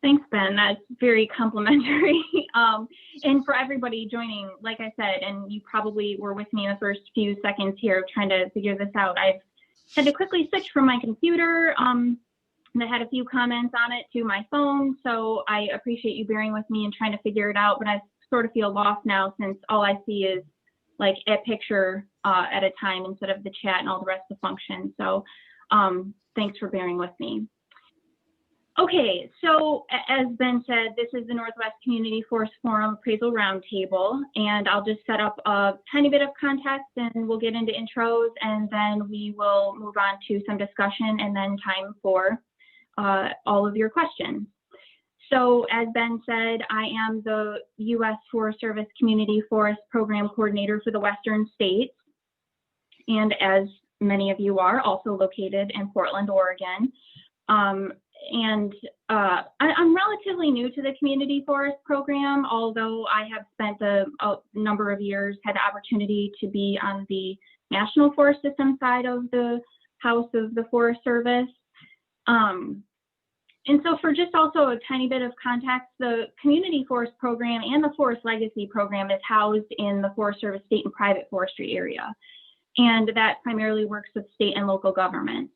Thanks, Ben. That's very complimentary. And for everybody joining, like I said, and you probably were with me in the first few seconds here trying to figure this out, I've had to quickly switch from my computer that had a few comments on it to my phone. So I appreciate you bearing with me and trying to figure it out, but I sort of feel lost now since all I see is like a picture at a time instead of the chat and all the rest of the functions. So thanks for bearing with me. Okay, so as Ben said, this is the Northwest Community Forest Forum Appraisal Roundtable, and I'll just set up a tiny bit of context and we'll get into intros, and then we will move on to some discussion and then time for all of your questions. So as Ben said, I am the U.S. Forest Service Community Forest Program Coordinator for the Western states, and as many of you are, also located in Portland, Oregon. I'm relatively new to the community forest program, although I have spent a number of years, had the opportunity to be on the National Forest System side of the House of the Forest Service. And so for just also a tiny bit of context, the community forest program and the forest legacy program is housed in the Forest Service state and private forestry area. And that primarily works with state and local governments.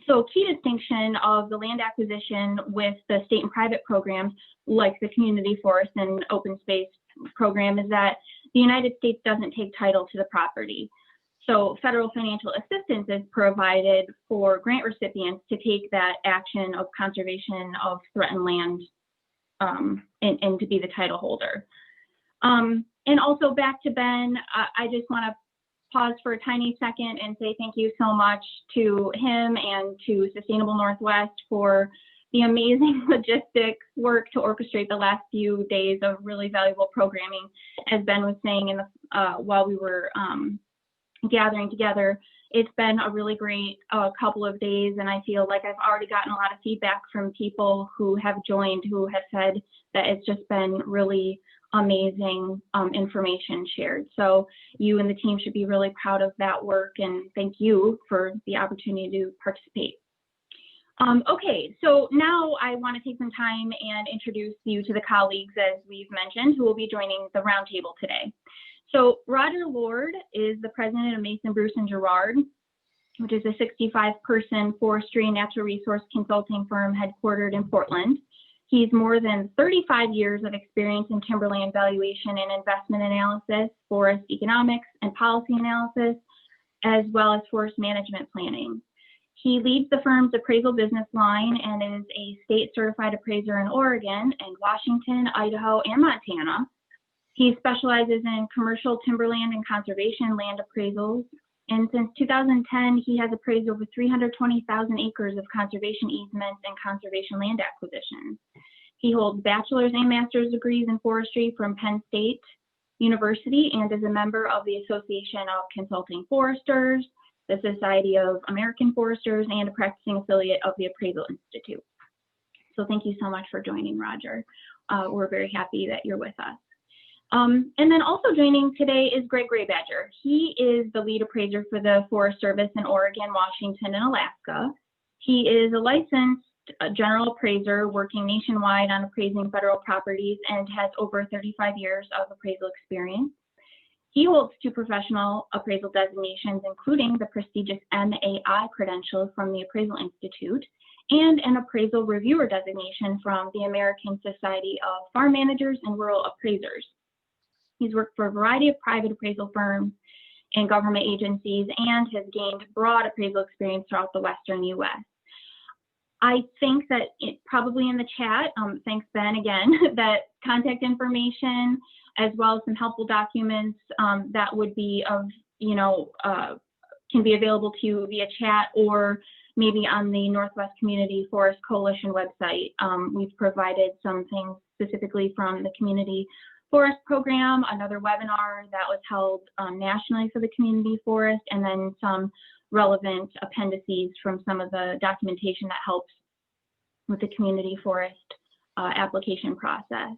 So key distinction of the land acquisition with the state and private programs, like the community forest and open space program, is that the United States doesn't take title to the property. So federal financial assistance is provided for grant recipients to take that action of conservation of threatened land and to be the title holder. And also back to Ben, I just want to pause for a tiny second and say thank you so much to him and to Sustainable Northwest for the amazing logistics work to orchestrate the last few days of really valuable programming. As Ben was saying in the, while we were gathering together, it's been a really great couple of days, and I feel like I've already gotten a lot of feedback from people who have joined, who have said that it's just been really amazing information shared. So you and the team should be really proud of that work, and thank you for the opportunity to participate. Okay, so now I want to take some time and introduce you to the colleagues, as we've mentioned, who will be joining the roundtable today. So Roger Lord is the president of Mason, Bruce & Girard, which is a 65-person forestry and natural resource consulting firm headquartered in Portland. He's more than 35 years of experience in timberland valuation and investment analysis, forest economics and policy analysis, as well as forest management planning. He leads the firm's appraisal business line and is a state certified appraiser in Oregon and Washington, Idaho, and Montana. He specializes in commercial timberland and conservation land appraisals. And since 2010, he has appraised over 320,000 acres of conservation easements and conservation land acquisitions. He holds bachelor's and master's degrees in forestry from Penn State University and is a member of the Association of Consulting Foresters, the Society of American Foresters, and a practicing affiliate of the Appraisal Institute. So thank you so much for joining, Roger. We're very happy that you're with us. And then also joining today is Greg Graybadger. He is the lead appraiser for the Forest Service in Oregon, Washington, and Alaska. He is a licensed general appraiser working nationwide on appraising federal properties and has over 35 years of appraisal experience. He holds 2 professional appraisal designations, including the prestigious MAI credential from the Appraisal Institute and an appraisal reviewer designation from the American Society of Farm Managers and Rural Appraisers. He's worked for a variety of private appraisal firms and government agencies and has gained broad appraisal experience throughout the Western U.S. I think that probably in the chat, thanks Ben again, that contact information as well as some helpful documents that would be of, can be available to you via chat or maybe on the Northwest Community Forest Coalition website. We've provided some things specifically from the Community Forest Program, another webinar that was held nationally for the community forest, and then some relevant appendices from some of the documentation that helps with the community forest application process.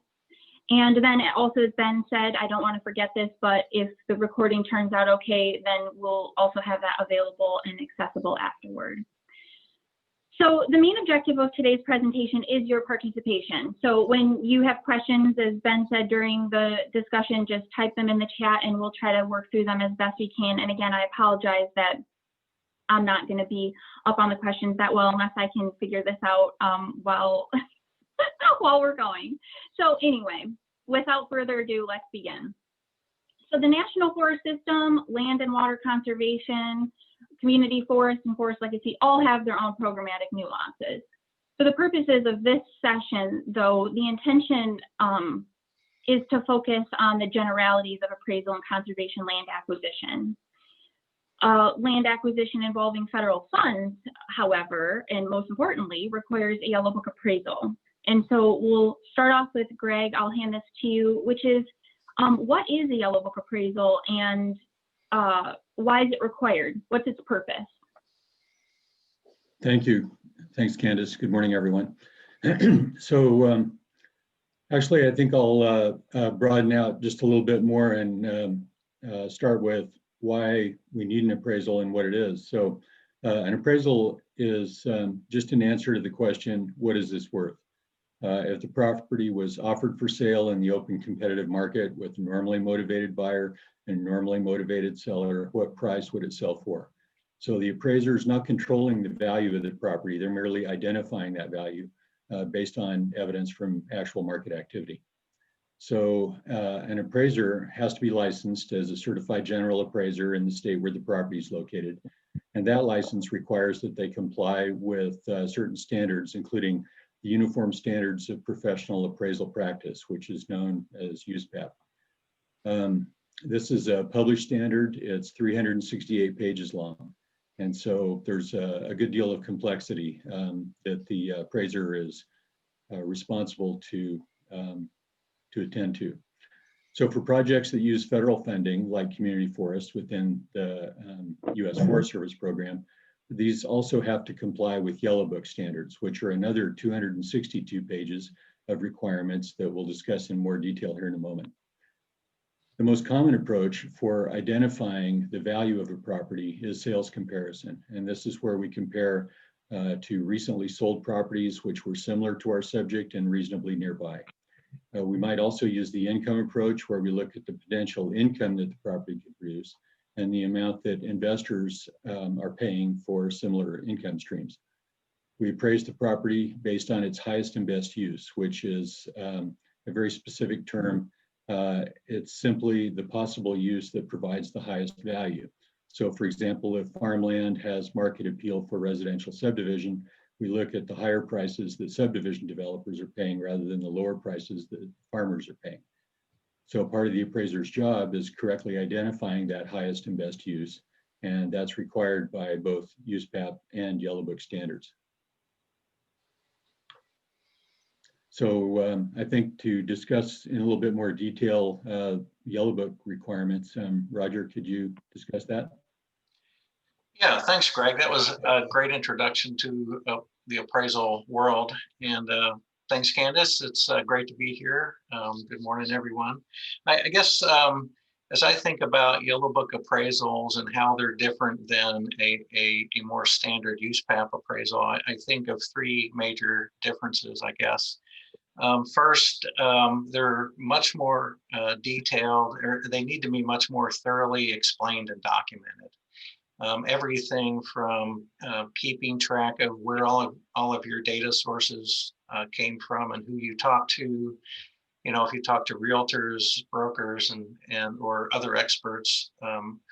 And then also, as Ben said, I don't want to forget this, but if the recording turns out okay, then we'll also have that available and accessible afterward. So the main objective of today's presentation is your participation. So when you have questions, as Ben said during the discussion, just type them in the chat and we'll try to work through them as best we can. And again, I apologize that I'm not going to be up on the questions that well unless I can figure this out while we're going. So anyway, without further ado, let's begin. So the National Forest System, land and water conservation, community forest and forest legacy all have their own programmatic nuances. For the purposes of this session, though, the intention is to focus on the generalities of appraisal and conservation land acquisition. Land acquisition involving federal funds, however, and most importantly, requires a Yellow Book appraisal. And so we'll start off with Greg. I'll hand this to you, which is what is a Yellow Book appraisal and why is it required? What's its purpose? Thank you. Thanks, Candice. Good morning, everyone. So actually, I think I'll broaden out just a little bit more and start with why we need an appraisal and what it is. So an appraisal is just an answer to the question, what is this worth? If the property was offered for sale in the open competitive market with a normally motivated buyer and a normally motivated seller, what price would it sell for? So the appraiser is not controlling the value of the property. They're merely identifying that value based on evidence from actual market activity. So an appraiser has to be licensed as a certified general appraiser in the state where the property is located. And that license requires that they comply with certain standards, including the Uniform Standards of Professional Appraisal Practice, which is known as USPAP. This is a published standard. It's 368 pages long. And so there's a good deal of complexity that the appraiser is responsible to attend to. So for projects that use federal funding, like community forests within the U.S. Forest Service program, these also have to comply with Yellow Book standards, which are another 262 pages of requirements that we'll discuss in more detail here in a moment. The most common approach for identifying the value of a property is sales comparison. And this is where we compare to recently sold properties which were similar to our subject and reasonably nearby. We might also use the income approach, where we look at the potential income that the property could produce and the amount that investors are paying for similar income streams. We appraise the property based on its highest and best use, which is a very specific term. It's simply the possible use that provides the highest value. So for example, if farmland has market appeal for residential subdivision, we look at the higher prices that subdivision developers are paying rather than the lower prices that farmers are paying. So part of the appraiser's job is correctly identifying that highest and best use, and that's required by both USPAP and Yellow Book standards. So I think to discuss in a little bit more detail Yellow Book requirements, Roger, could you discuss that? Yeah, thanks, Greg. That was a great introduction to the appraisal world. And thanks, Candice. It's great to be here. Good morning, everyone. I guess as I think about Yellow Book appraisals and how they're different than a more standard USPAP appraisal, I think of three major differences, I guess. First, they're much more detailed, or they need to be much more thoroughly explained and documented. Everything from keeping track of where all of your data sources came from and who you talk to. You know, if you talk to realtors, brokers, and or other experts,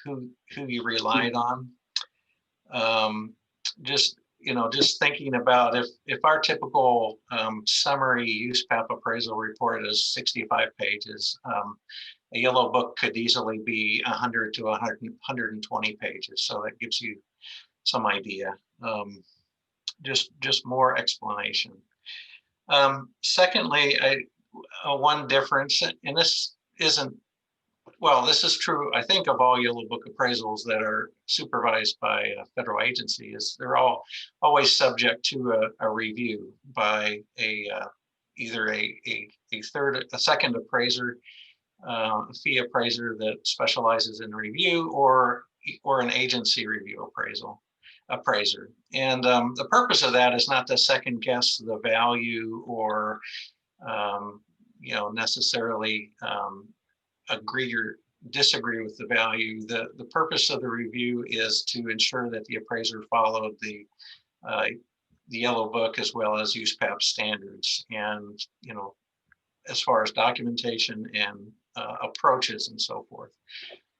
who you relied on. Just thinking about if our typical summary USPAP appraisal report is 65 pages, a Yellow Book could easily be 100 to 120 pages. So that gives you some idea. Just more explanation. Secondly, one difference, and this isn't, well, this is true, I think, of all Yellow Book appraisals that are supervised by a federal agency, is they're always subject to a review by either a second appraiser, a fee appraiser that specializes in review, or an agency review appraisal. appraiser. And the purpose of that is not to second guess the value or necessarily agree or disagree with the value. The purpose of the review is to ensure that the appraiser followed the yellow book as well as USPAP standards, and as far as documentation and approaches and so forth.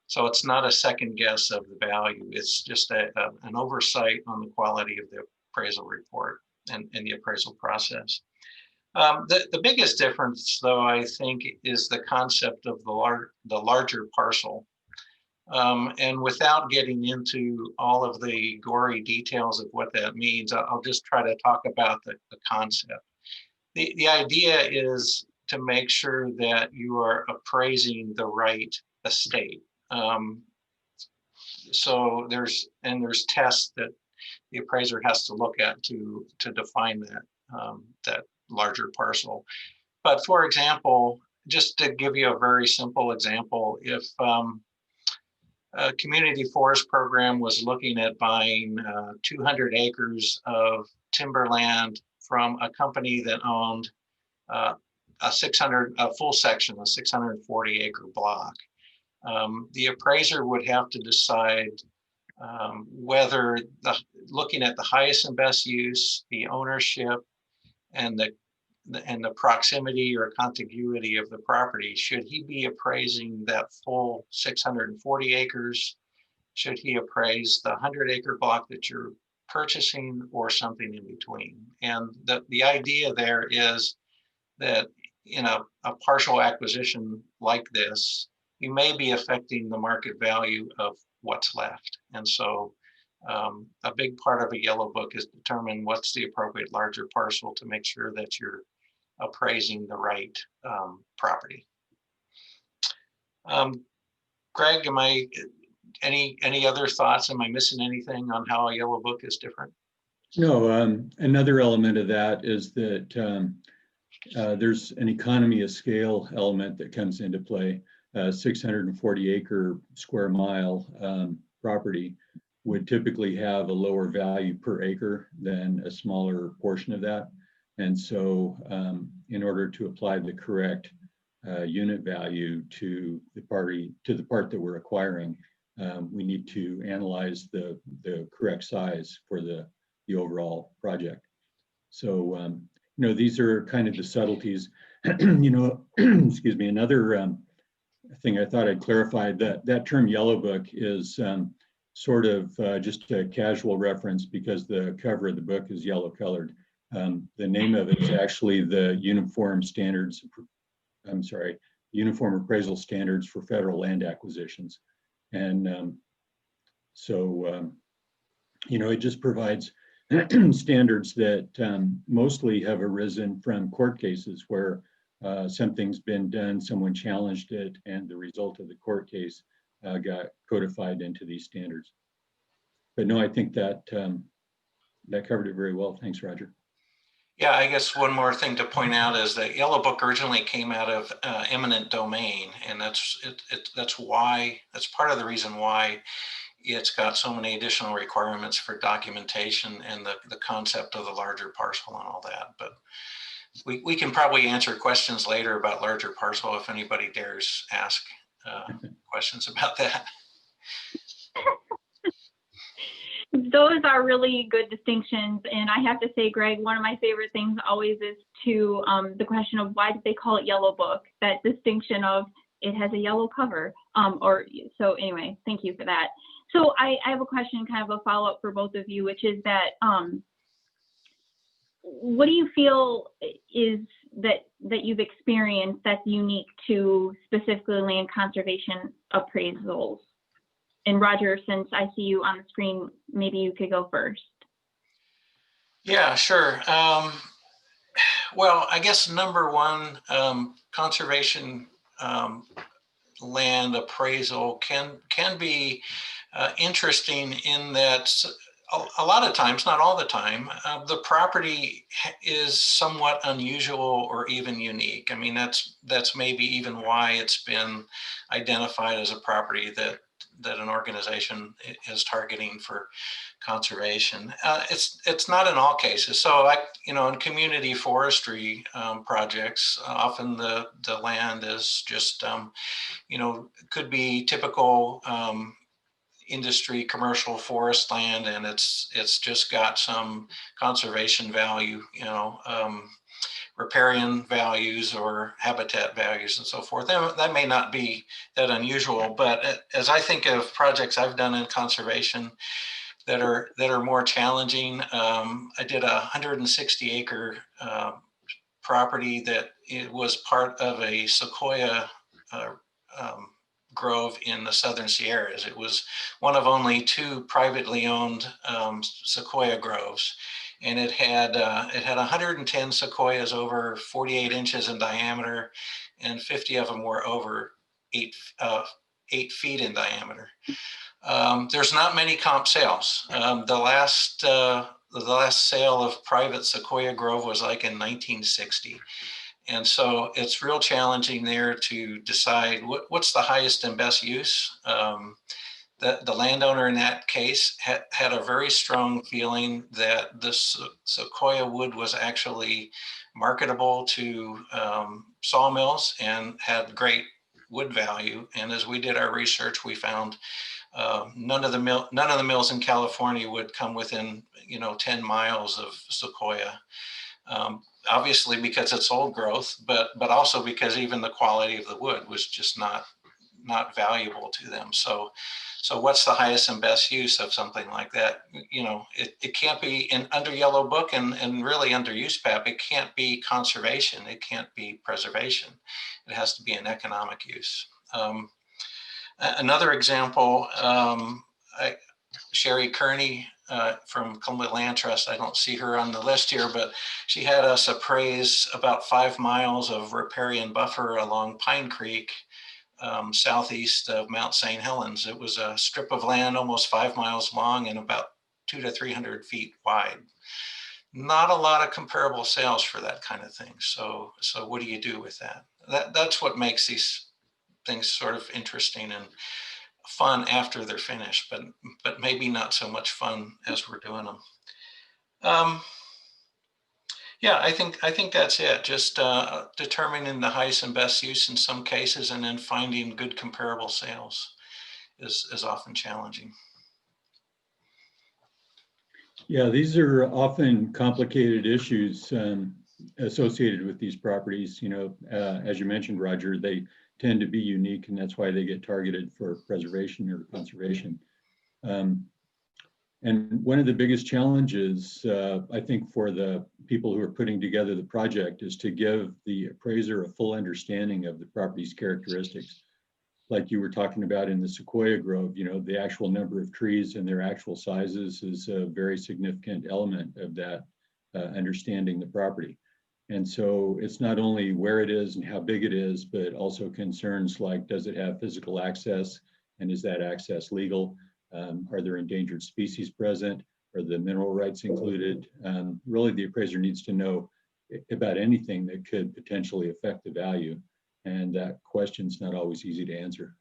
So it's not a second guess of the value. It's just an oversight on the quality of the appraisal report and the appraisal process. The biggest difference, though, I think, is the concept of the larger parcel. And without getting into all of the gory details of what that means, I'll just try to talk about the concept. The idea is to make sure that you are appraising the right estate. So there's tests that the appraiser has to look at to define that larger parcel. But for example, just to give you a very simple example, if a community forest program was looking at buying 200 acres of timberland from a company that owned a full section, a 640 acre block, the appraiser would have to decide whether looking at the highest and best use, the ownership, and the proximity or contiguity of the property, should he be appraising that full 640 acres? Should he appraise the 100-acre block that you're purchasing, or something in between? And the idea there is that in a partial acquisition like this, you may be affecting the market value of what's left. And so a big part of a yellow book is determine what's the appropriate larger parcel to make sure that you're appraising the right property. Greg, any other thoughts? Am I missing anything on how a yellow book is different? No, another element of that is that there's an economy of scale element that comes into play. 640 acre square mile property would typically have a lower value per acre than a smaller portion of that. And so in order to apply the correct unit value to the part that we're acquiring, we need to analyze the correct size for the overall project. So, these are kind of the subtleties. Excuse me, another thing I thought I'd clarify, that term yellow book is sort of just a casual reference because the cover of the book is yellow colored. The name of it is actually the Uniform Appraisal Standards for Federal Land Acquisitions. And it just provides standards that mostly have arisen from court cases where something's been done, someone challenged it, and the result of the court case got codified into these standards. But no, I think that that covered it very well. Thanks, Roger. Yeah, I guess one more thing to point out is that Yellow Book originally came out of eminent domain, and that's part of the reason why it's got so many additional requirements for documentation and the concept of the larger parcel and all that. But we can probably answer questions later about larger parcel if anybody dares ask questions about that. Those are really good distinctions. And I have to say, Greg, one of my favorite things always is to the question of why did they call it Yellow Book? That distinction of it has a yellow cover. So anyway, thank you for that. So I have a question, kind of a follow-up for both of you, which is that what do you feel is that you've experienced that's unique to specifically land conservation appraisals? And Roger, since I see you on the screen, maybe you could go first. Yeah, sure. Well, I guess number one, conservation land appraisal can be interesting in that a lot of times, not all the time, the property is somewhat unusual or even unique. I mean, that's maybe even why it's been identified as a property that that an organization is targeting for conservation. It's not in all cases. So in community forestry projects, often the land is just, could be typical industry commercial forest land, and it's just got some conservation value, riparian values or habitat values and so forth. That may not be that unusual, but as I think of projects I've done in conservation that are more challenging, I did a 160-acre property that it was part of a sequoia grove in the Southern Sierras. It was one of only 2 privately owned sequoia groves. And it had 110 sequoias over 48 inches in diameter, and 50 of them were over 8 feet in diameter. There's not many comp sales. The last sale of private sequoia grove was like in 1960. And so it's real challenging there to decide what's the highest and best use. The landowner in that case had a very strong feeling that this sequoia wood was actually marketable to sawmills and had great wood value. And as we did our research, we found none of the mills in California would come within 10 miles of sequoia. Obviously because it's old growth, but also because even the quality of the wood was just not valuable to them. So what's the highest and best use of something like that? It can't be under Yellow Book and really under USPAP. It can't be conservation. It can't be preservation. It has to be an economic use. Another example, Sherry Kearney from Columbia Land Trust, I don't see her on the list here, but she had us appraise about 5 miles of riparian buffer along Pine Creek, southeast of Mount St. Helens. It was a strip of land almost 5 miles long and about 200 to 300 feet wide. Not a lot of comparable sales for that kind of thing. So what do you do with that? That's what makes these things sort of interesting and fun after they're finished, but maybe not so much fun as we're doing them. Yeah, I think that's it. Just determining the highest and best use in some cases, and then finding good comparable sales is often challenging. Yeah, these are often complicated issues associated with these properties. As you mentioned, Roger, they tend to be unique, and that's why they get targeted for preservation or conservation. And one of the biggest challenges, I think, for the people who are putting together the project is to give the appraiser a full understanding of the property's characteristics. Like you were talking about in the Sequoia Grove, the actual number of trees and their actual sizes is a very significant element of that understanding the property. And so it's not only where it is and how big it is, but also concerns like, does it have physical access, and is that access legal? Are there endangered species present? Are the mineral rights included? Really, the appraiser needs to know about anything that could potentially affect the value. And that question's not always easy to answer.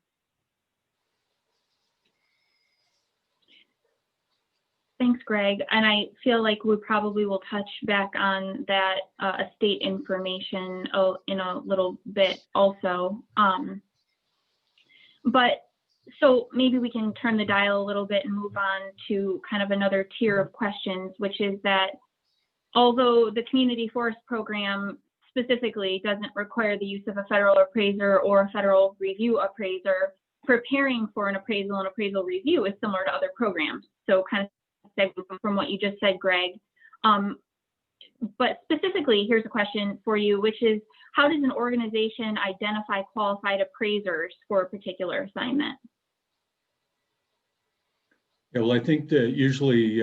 Thanks, Greg. And I feel like we probably will touch back on that estate information in a little bit also. But so maybe we can turn the dial a little bit and move on to kind of another tier of questions, which is that although the community forest program specifically doesn't require the use of a federal appraiser or a federal review appraiser, preparing for an appraisal and appraisal review is similar to other programs. So kind of from what you just said, Greg. But specifically, here's a question for you, which is, how does an organization identify qualified appraisers for a particular assignment? Yeah, well, I think that usually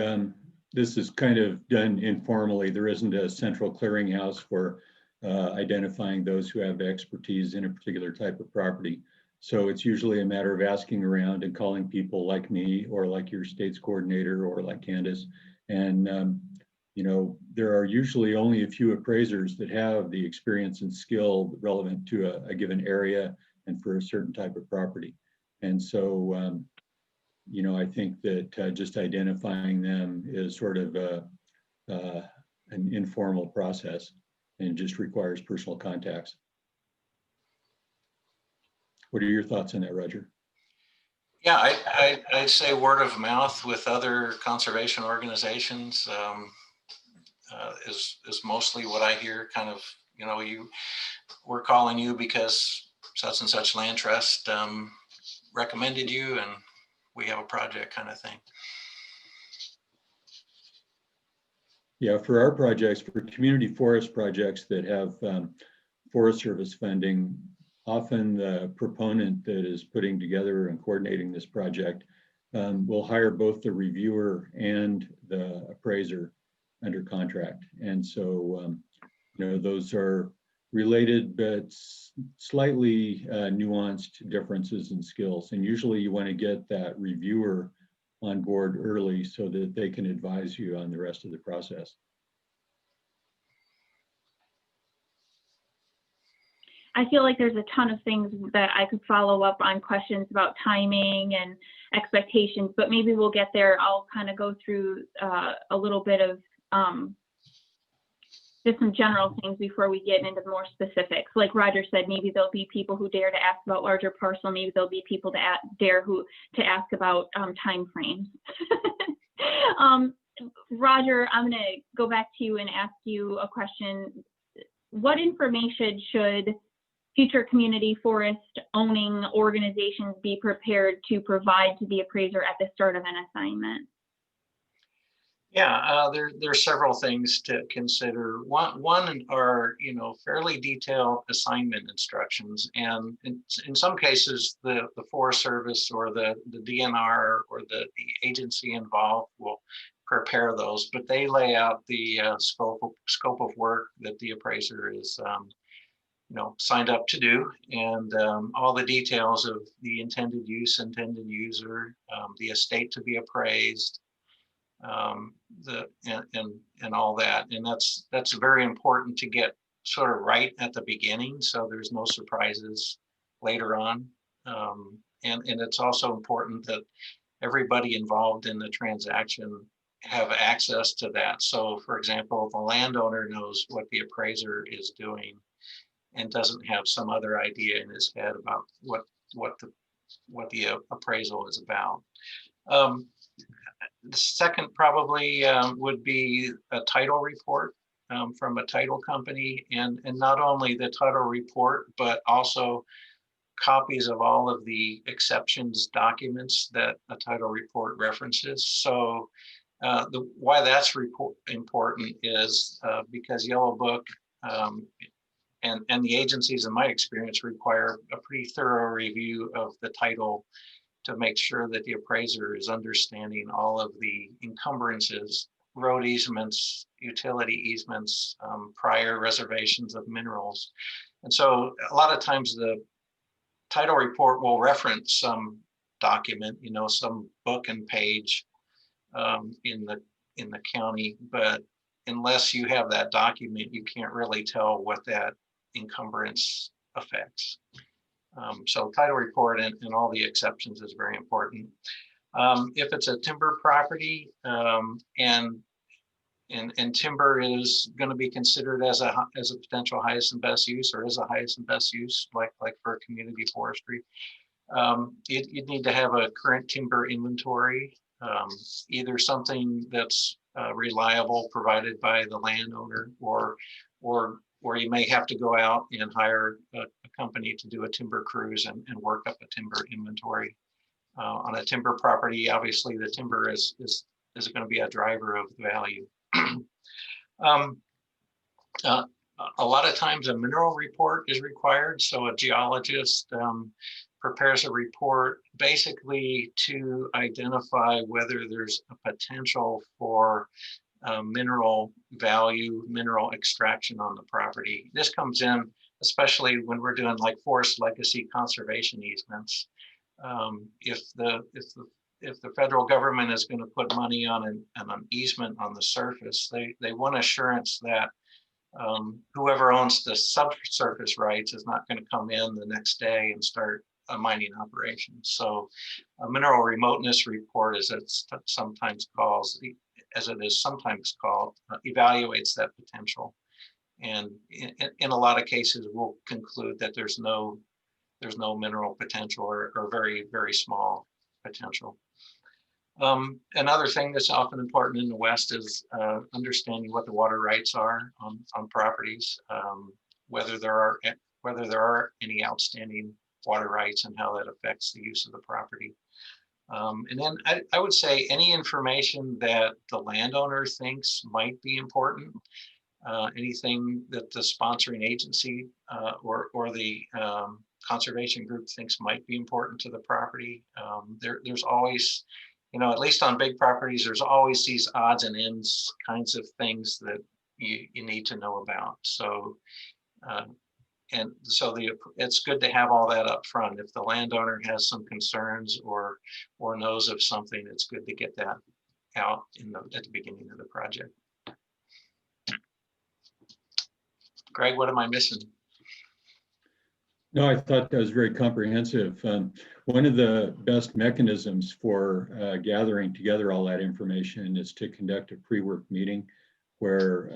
this is kind of done informally. There isn't a central clearinghouse for identifying those who have expertise in a particular type of property. So it's usually a matter of asking around and calling people like me, or like your state's coordinator, or like Candice. And, there are usually only a few appraisers that have the experience and skill relevant to a given area and for a certain type of property. And so you know, I think that just identifying them is sort of an informal process and just requires personal contacts. What are your thoughts on that, Roger? Yeah, I'd say word of mouth with other conservation organizations is mostly what I hear. Kind of, you know, we're calling you because such and such land trust recommended you, and we have a project, kind of thing. Yeah, for our projects, for community forest projects that have Forest Service funding, often the proponent that is putting together and coordinating this project will hire both the reviewer and the appraiser under contract. And so, you know, those are related but slightly nuanced differences in skills. And usually you want to get that reviewer on board early so that they can advise you on the rest of the process. I feel like there's a ton of things that I could follow up on, questions about timing and expectations, but maybe we'll get there. I'll kind of go through a little bit of just some general things before we get into more specifics. Like Roger said, maybe there'll be people who dare to ask about larger parcel. Maybe there'll be people to dare to ask about time frames. Roger, I'm going to go back to you and ask you a question. What information should future community forest owning organizations be prepared to provide to the appraiser at the start of an assignment? Yeah, there's several things to consider. One are, you know, fairly detailed assignment instructions, and in some cases the Forest Service or the DNR or the agency involved will prepare those, but they lay out the scope of work that the appraiser is you know, signed up to do, and all the details of the intended use, intended user, the estate to be appraised, and all that. And that's very important to get sort of right at the beginning, so there's no surprises later on. And it's also important that everybody involved in the transaction have access to that. So for example, if the landowner knows what the appraiser is doing and doesn't have some other idea in his head about what the appraisal is about. The second probably would be a title report from a title company, and not only the title report, but also copies of all of the exceptions documents that a title report references. So why that's important is because Yellow Book and the agencies, in my experience, require a pretty thorough review of the title to make sure that the appraiser is understanding all of the encumbrances, road easements, utility easements, prior reservations of minerals. And so a lot of times the title report will reference some document, you know, some book and page in the county, but unless you have that document, you can't really tell what that encumbrance affects. So title report and all the exceptions is very important. If it's a timber property and timber is going to be considered as a potential highest and best use, or is a highest and best use, like for community forestry, you'd need to have a current timber inventory, either something that's reliable provided by the landowner, or you may have to go out and hire a company to do a timber cruise and work up a timber inventory. On a timber property, obviously the timber is going to be a driver of the value. A lot of times a mineral report is required. So a geologist prepares a report basically to identify whether there's a potential for mineral value, mineral extraction on the property. This comes in especially when we're doing like forest legacy conservation easements. If the federal government is going to put money on an easement on the surface, they want assurance that whoever owns the subsurface rights is not going to come in the next day and start a mining operation. So a mineral remoteness report, as it's sometimes called, evaluates that potential. And in a lot of cases, we'll conclude that there's no mineral potential or very, very small potential. Another thing that's often important in the West is understanding what the water rights are on properties, whether there are any outstanding water rights and how that affects the use of the property. And then I would say any information that the landowner thinks might be important, anything that the sponsoring agency or the conservation group thinks might be important to the property. There's always, at least on big properties, there's always these odds and ends kinds of things that you need to know about. So, it's good to have all that up front. If the landowner has some concerns or knows of something, it's good to get that out at the beginning of the project. Greg, what am I missing? No, I thought that was very comprehensive. One of the best mechanisms for gathering together all that information is to conduct a pre-work meeting where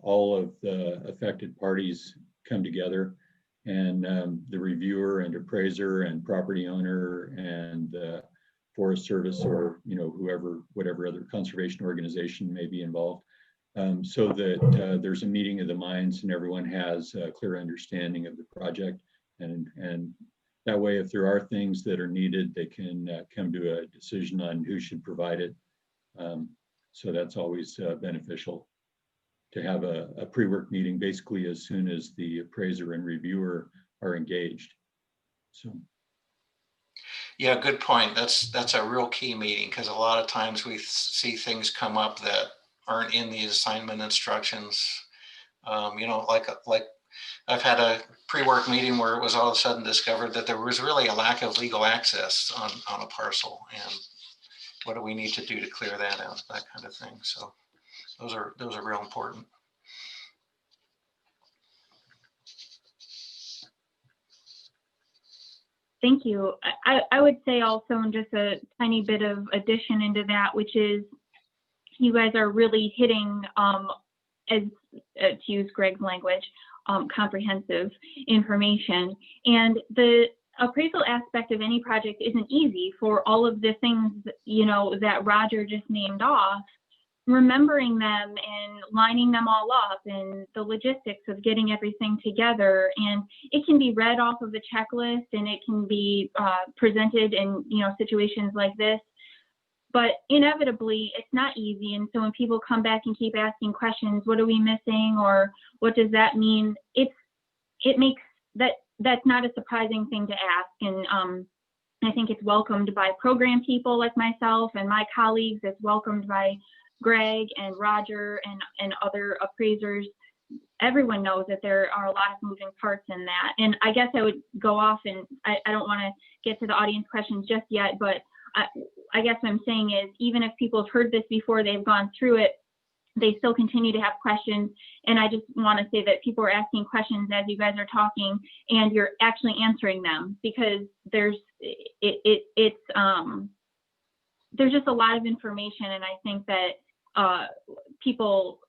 all of the affected parties come together, and the reviewer and appraiser and property owner and Forest Service or whatever other conservation organization may be involved, so that there's a meeting of the minds and everyone has a clear understanding of the project. And that way, if there are things that are needed, they can come to a decision on who should provide it. So that's always beneficial to have a pre-work meeting basically as soon as the appraiser and reviewer are engaged. So. Yeah, good point. That's a real key meeting, because a lot of times we see things come up that aren't in the assignment instructions. Like I've had a pre-work meeting where it was all of a sudden discovered that there was really a lack of legal access on a parcel, and what do we need to do to clear that out, that kind of thing. So those are real important. Thank you. I would say also just a tiny bit of addition into that, which is you guys are really hitting, as to use Greg's language, comprehensive information. And the appraisal aspect of any project isn't easy for all of the things, that Roger just named off. Remembering them and lining them all up and the logistics of getting everything together. And it can be read off of the checklist and it can be presented in, situations like this. But inevitably, it's not easy. And so when people come back and keep asking questions, what are we missing or what does that mean? It makes that's not a surprising thing to ask. And I think it's welcomed by program people like myself and my colleagues. It's welcomed by Greg and Roger and other appraisers. Everyone knows that there are a lot of moving parts in that. And I guess I would go off and I don't want to get to the audience questions just yet, but I guess what I'm saying is even if people have heard this before, they've gone through it, they still continue to have questions. And I just want to say that people are asking questions as you guys are talking and you're actually answering them, because there's just a lot of information. And I think that people,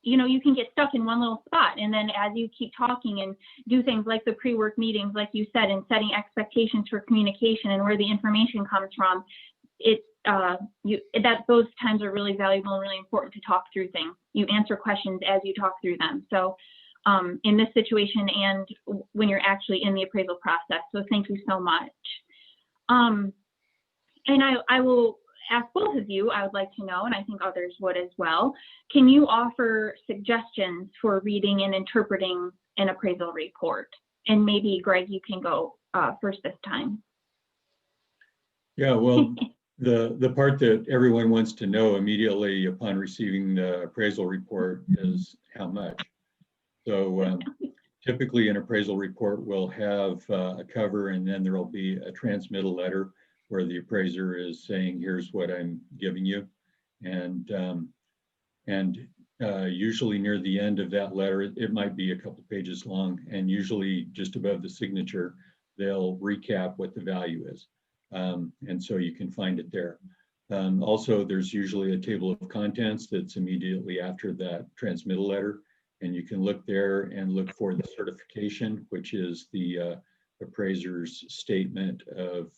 you can get stuck in one little spot. And then as you keep talking and do things like the pre-work meetings, like you said, and setting expectations for communication and where the information comes from, those times are really valuable and really important to talk through things. You answer questions as you talk through them. So in this situation and when you're actually in the appraisal process. So thank you so much. And I will ask both of you, I would like to know, and I think others would as well, can you offer suggestions for reading and interpreting an appraisal report? And maybe Greg, you can go first this time. Yeah, well, the part that everyone wants to know immediately upon receiving the appraisal report is how much. So typically an appraisal report will have a cover, and then there will be a transmittal letter where the appraiser is saying, here's what I'm giving you. And usually near the end of that letter, it might be a couple pages long, and usually just above the signature, they'll recap what the value is. And so you can find it there. Also, there's usually a table of contents that's immediately after that transmittal letter. And you can look there and look for the certification, which is the appraiser's statement of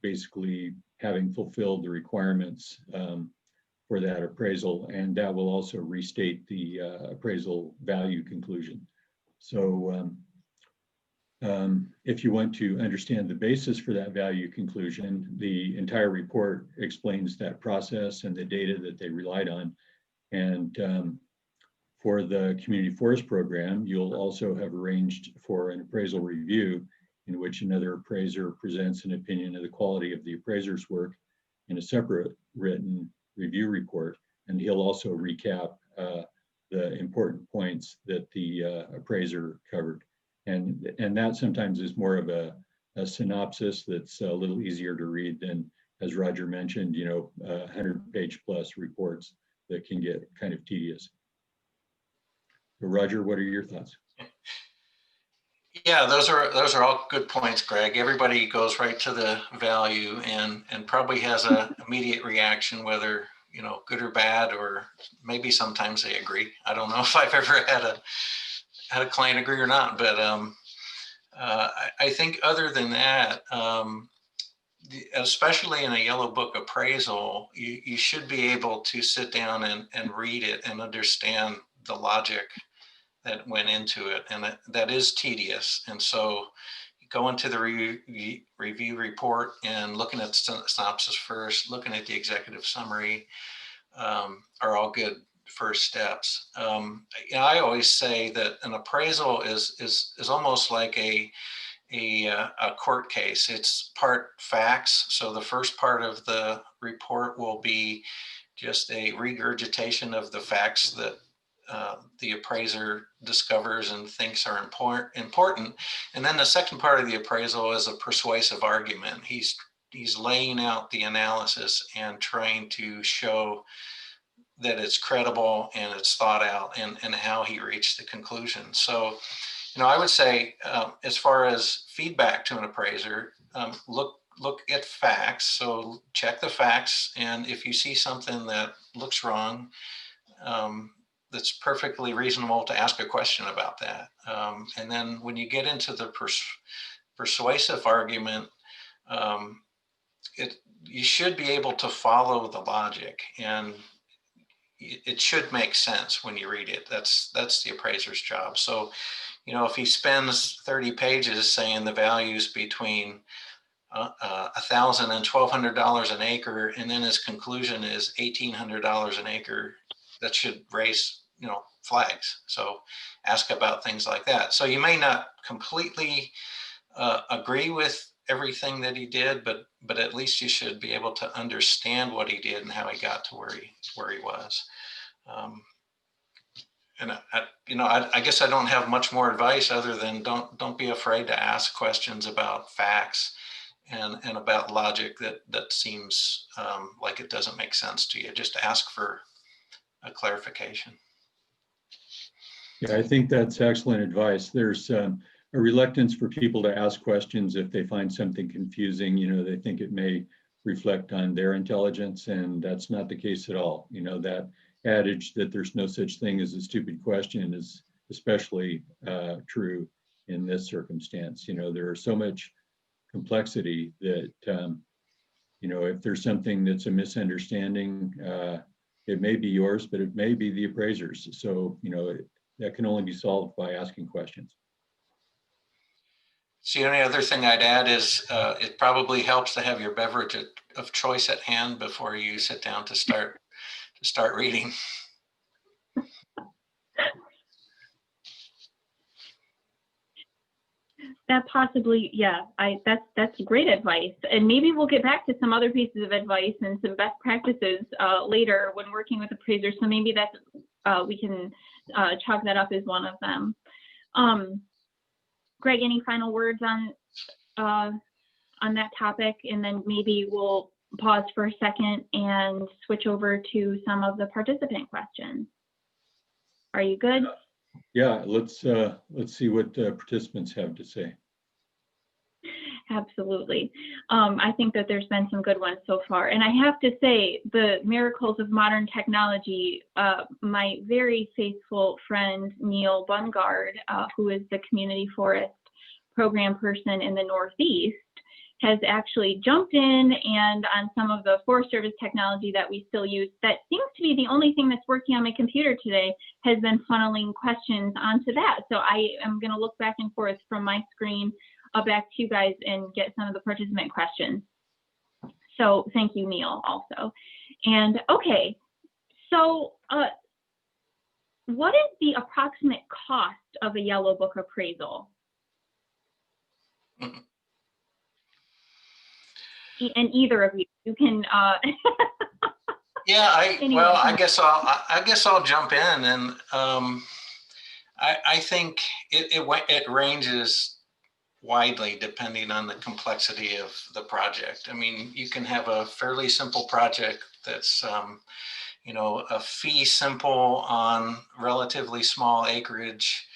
basically having fulfilled the requirements for that appraisal. And that will also restate the appraisal value conclusion. So if you want to understand the basis for that value conclusion, the entire report explains that process and the data that they relied on. And for the community forest program, you'll also have arranged for an appraisal review in which another appraiser presents an opinion of the quality of the appraiser's work in a separate written review report. And he'll also recap the important points that the appraiser covered. And that sometimes is more of a synopsis that's a little easier to read than, as Roger mentioned, 100-page plus reports that can get kind of tedious. So Roger, what are your thoughts? Yeah, those are all good points, Greg. Everybody goes right to the value and probably has an immediate reaction, whether good or bad, or maybe sometimes they agree. I don't know if I've ever had a client agree or not, but I think other than that, especially in a yellow book appraisal, you should be able to sit down and read it and understand the logic that went into it, and that is tedious. And so going to the review report and looking at the synopsis first, looking at the executive summary are all good first steps. I always say that an appraisal is almost like a court case. It's part facts. So the first part of the report will be just a regurgitation of the facts that the appraiser discovers and thinks are important. And then the second part of the appraisal is a persuasive argument. He's laying out the analysis and trying to show that it's credible and it's thought out and how he reached the conclusion. So, I would say as far as feedback to an appraiser, look at facts. So check the facts. And if you see something that looks wrong, that's perfectly reasonable to ask a question about that. And then when you get into the persuasive argument, you should be able to follow the logic, and it should make sense when you read it. That's the appraiser's job. So, if he spends 30 pages saying the values between $1,000 and $1,200 an acre, and then his conclusion is $1,800 an acre, that should raise flags. So ask about things like that. So you may not completely agree with everything that he did, but at least you should be able to understand what he did and how he got to where he was. And I guess I don't have much more advice other than don't be afraid to ask questions about facts and about logic that seems like it doesn't make sense to you. Just ask for a clarification. Yeah, I think that's excellent advice. There's a reluctance for people to ask questions if they find something confusing. They think it may reflect on their intelligence, and that's not the case at all. That adage that there's no such thing as a stupid question is especially true in this circumstance. There is so much complexity that, if there's something that's a misunderstanding, it may be yours, but it may be the appraiser's. So, that can only be solved by asking questions. So the only other thing I'd add is it probably helps to have your beverage of choice at hand before you sit down to start reading. That possibly, yeah, that's great advice. And maybe we'll get back to some other pieces of advice and some best practices later when working with appraisers. So maybe that's we can chalk that up as one of them. Greg, any final words on that topic? And then maybe we'll pause for a second and switch over to some of the participant questions. Are you good? Yeah, let's see what participants have to say. Absolutely. I think that there's been some good ones so far. And I have to say, the miracles of modern technology, my very faithful friend, Neil Bungard, who is the community forest program person in the Northeast, has actually jumped in, and on some of the Forest Service technology that we still use, that seems to be the only thing that's working on my computer today, has been funneling questions onto that. So I am going to look back and forth from my screen back to you guys and get some of the participant questions. So thank you, Neil, also. And okay, so what is the approximate cost of a Yellow Book appraisal? And either of you can. Yeah, Anyone well, can. I guess I'll jump in, and I think it ranges widely depending on the complexity of the project. I mean, you can have a fairly simple project that's you know, a fee simple on relatively small acreage.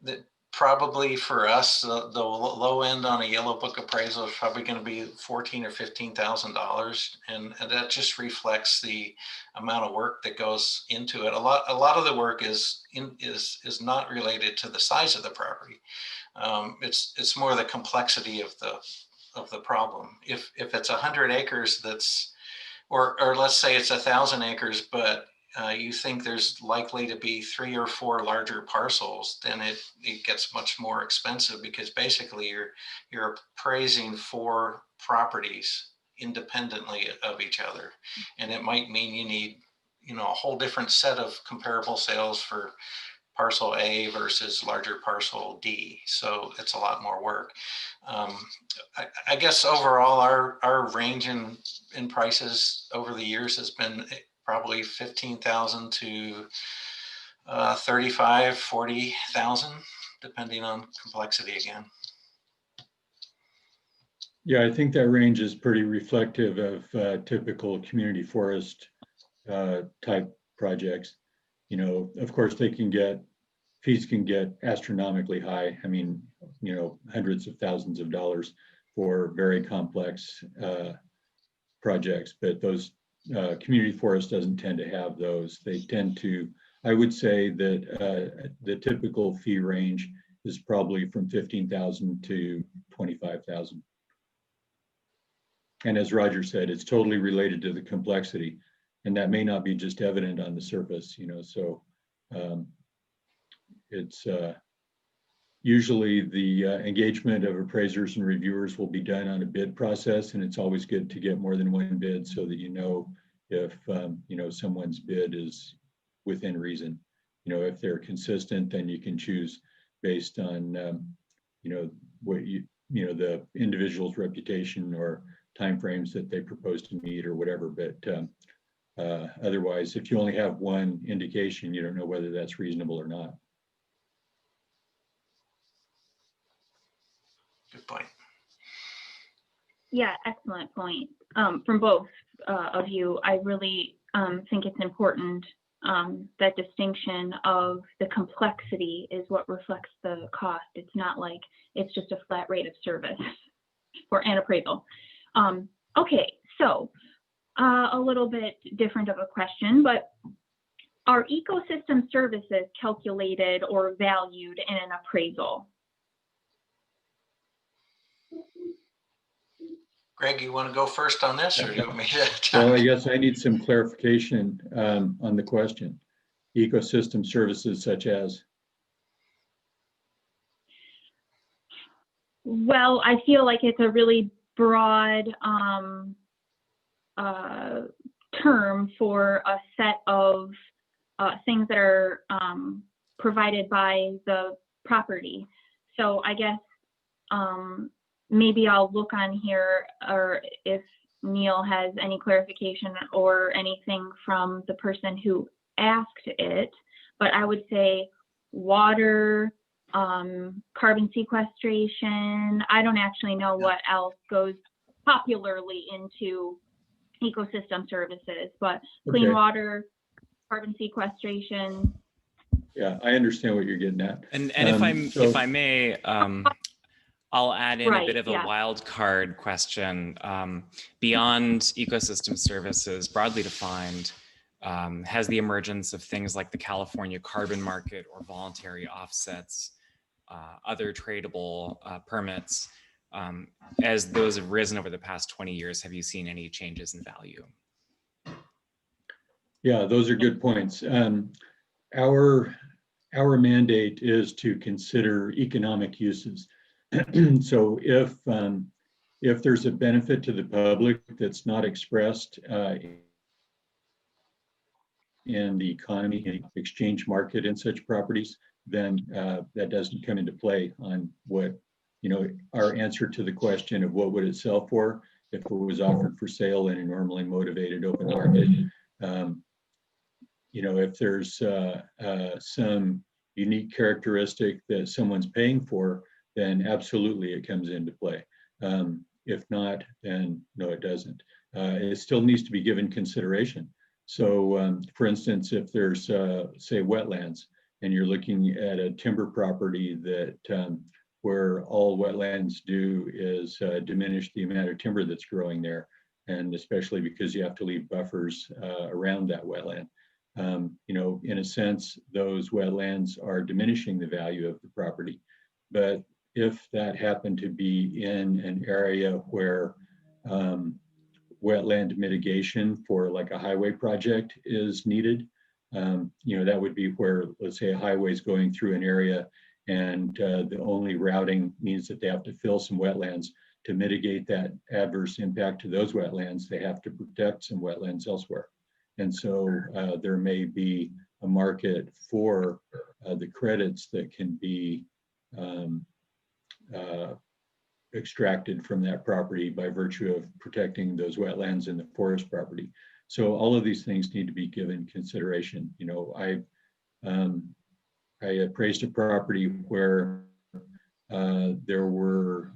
That probably for us, the low end on a Yellow Book appraisal is probably going to be $14,000 or $15,000, and that just reflects the amount of work that goes into it. A lot of the work is not related to the size of the property. It's more the complexity of the problem. If it's 100 acres, that's or let's say it's 1,000 acres, but you think there's likely to be 3 or 4 larger parcels, then it gets much more expensive, because basically you're appraising 4 properties independently of each other, and it might mean you need, you know, a whole different set of comparable sales for parcel A versus larger parcel D. So it's a lot more work. I guess overall our range in prices over the years has been probably 15,000 to 35, 40,000, depending on complexity again. Yeah, I think that range is pretty reflective of typical community forest type projects. You know, of course, fees can get astronomically high. I mean, you know, hundreds of thousands of dollars for very complex projects, but those community forest doesn't tend to have those. They tend to, I would say that the typical fee range is probably from 15,000 to 25,000. And as Roger said, it's totally related to the complexity, and that may not be just evident on the surface, you know, so it's usually the engagement of appraisers and reviewers will be done on a bid process, and it's always good to get more than one bid so that you know if you know, someone's bid is within reason. You know, if they're consistent, then you can choose based on you know, what you know, the individual's reputation or timeframes that they propose to meet or whatever. But otherwise, if you only have one indication, you don't know whether that's reasonable or not. Good point. Yeah, excellent point from both of you. I really think it's important that distinction of the complexity is what reflects the cost. It's not like it's just a flat rate of service for an appraisal. Okay, so a little bit different of a question, but are ecosystem services calculated or valued in an appraisal? Greg, you want to go first on this, or do you want me to? Well, I guess I need some clarification on the question. Ecosystem services such as? Well, I feel like it's a really broad term for a set of things that are provided by the property. So I guess maybe I'll look on here, or if Neil has any clarification or anything from the person who asked it, but I would say water, carbon sequestration. I don't actually know what else goes popularly into ecosystem services, but clean water, carbon sequestration. Yeah, I understand what you're getting at. And So- if I may, I'll add in a bit of a yeah. wild card question. Beyond ecosystem services, broadly defined, has the emergence of things like the California carbon market or voluntary offsets, other tradable permits, as those have risen over the past 20 years, have you seen any changes in value? Yeah, those are good points. Our mandate is to consider economic uses. So if there's a benefit to the public that's not expressed in the economy, in the exchange market in such properties, then that doesn't come into play on what, our answer to the question of what would it sell for if it was offered for sale in a normally motivated open market. If there's some unique characteristic that someone's paying for, then absolutely it comes into play. If not, then no, it doesn't. It still needs to be given consideration. So for instance, if there's say wetlands and you're looking at a timber property that where all wetlands do is diminish the amount of timber that's growing there, and especially because you have to leave buffers around that wetland. In a sense, those wetlands are diminishing the value of the property. But if that happened to be in an area where wetland mitigation for like a highway project is needed, that would be where, let's say, a highway is going through an area and the only routing means that they have to fill some wetlands. To mitigate that adverse impact to those wetlands, they have to protect some wetlands elsewhere. And so there may be a market for the credits that can be extracted from that property by virtue of protecting those wetlands in the forest property. So all of these things need to be given consideration. I appraised a property where there were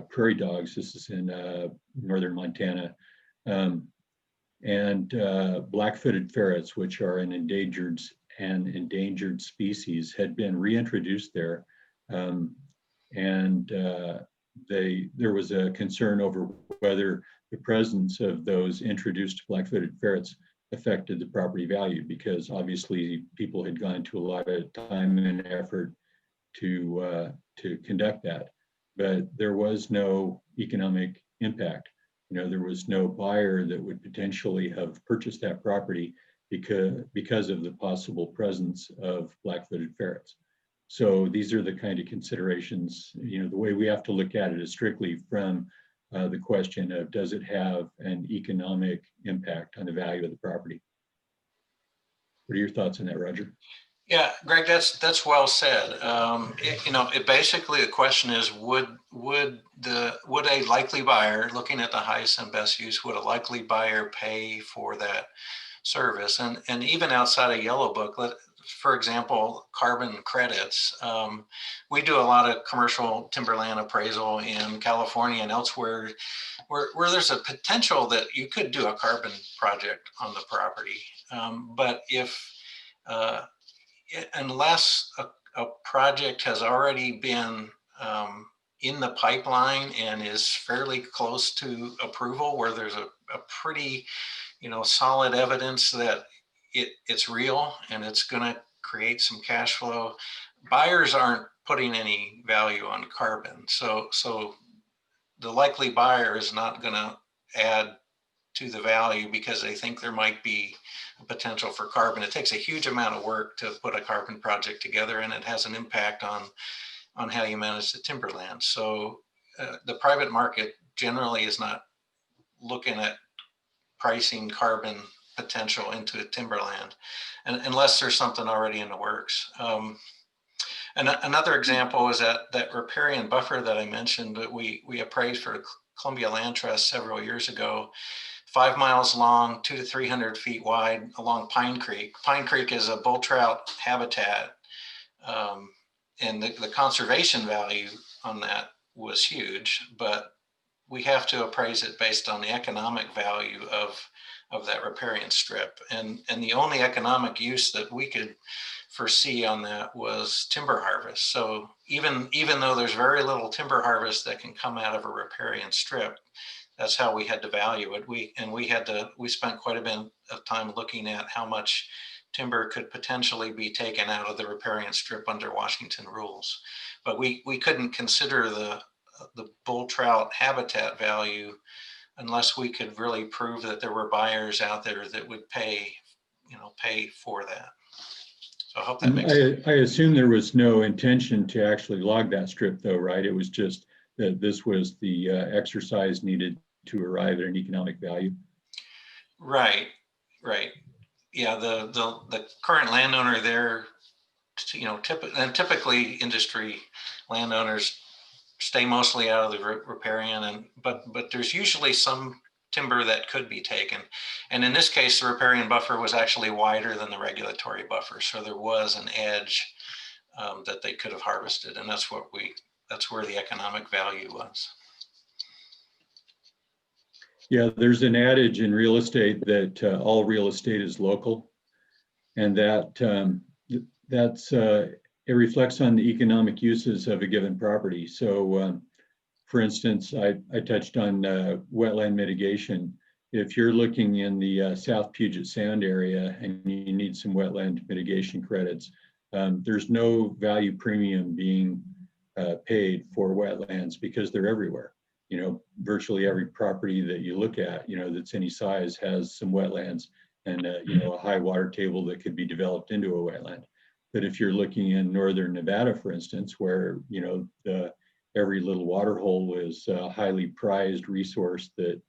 prairie dogs. This is in northern Montana. And black-footed ferrets, which are an endangered species, had been reintroduced there. There was a concern over whether the presence of those introduced black-footed ferrets affected the property value, because obviously people had gone to a lot of time and effort to conduct that. But there was no economic impact. There was no buyer that would potentially have purchased that property because of the possible presence of black-footed ferrets. So these are the kind of considerations, the way we have to look at it is strictly from the question of, does it have an economic impact on the value of the property? What are your thoughts on that, Roger? Yeah, Greg, that's well said. It basically, the question is, would a likely buyer, looking at the highest and best use, would a likely buyer pay for that service? And even outside of Yellow Book, for example, carbon credits. We do a lot of commercial timberland appraisal in California and elsewhere where there's a potential that you could do a carbon project on the property. But unless a project has already been in the pipeline and is fairly close to approval, where there's a pretty, solid evidence that it's real and it's going to create some cash flow, buyers aren't putting any value on carbon. So the likely buyer is not going to add to the value because they think there might be a potential for carbon. It takes a huge amount of work to put a carbon project together, and it has an impact on how you manage the timberland. So the private market generally is not looking at pricing carbon potential into timberland, and unless there's something already in the works. And another example is that riparian buffer that I mentioned that we appraised for Columbia Land Trust several years ago, 5 miles long, 200 to 300 feet wide along Pine Creek. Pine Creek is a bull trout habitat, and the conservation value on that was huge, but we have to appraise it based on the economic value of of that riparian strip. And the only economic use that we could foresee on that was timber harvest. So even though there's very little timber harvest that can come out of a riparian strip, that's how we had to value it. We spent quite a bit of time looking at how much timber could potentially be taken out of the riparian strip under Washington rules. But we couldn't consider the bull trout habitat value unless we could really prove that there were buyers out there that would pay for that. So I hope that makes sense. I assume there was no intention to actually log that strip though, right? It was just that this was the exercise needed to arrive at an economic value. Right. Yeah, the current landowner there, typically industry landowners stay mostly out of the riparian, but there's usually some timber that could be taken. And in this case, the riparian buffer was actually wider than the regulatory buffer. So there was an edge that they could have harvested. And that's where the economic value was. Yeah, there's an adage in real estate that all real estate is local, and it reflects on the economic uses of a given property. So, for instance, I touched on wetland mitigation. If you're looking in the South Puget Sound area and you need some wetland mitigation credits, there's no value premium being paid for wetlands because they're everywhere. Virtually every property that you look at, that's any size has some wetlands and, a high water table that could be developed into a wetland. But if you're looking in northern Nevada, for instance, where, every little water hole is a highly prized resource that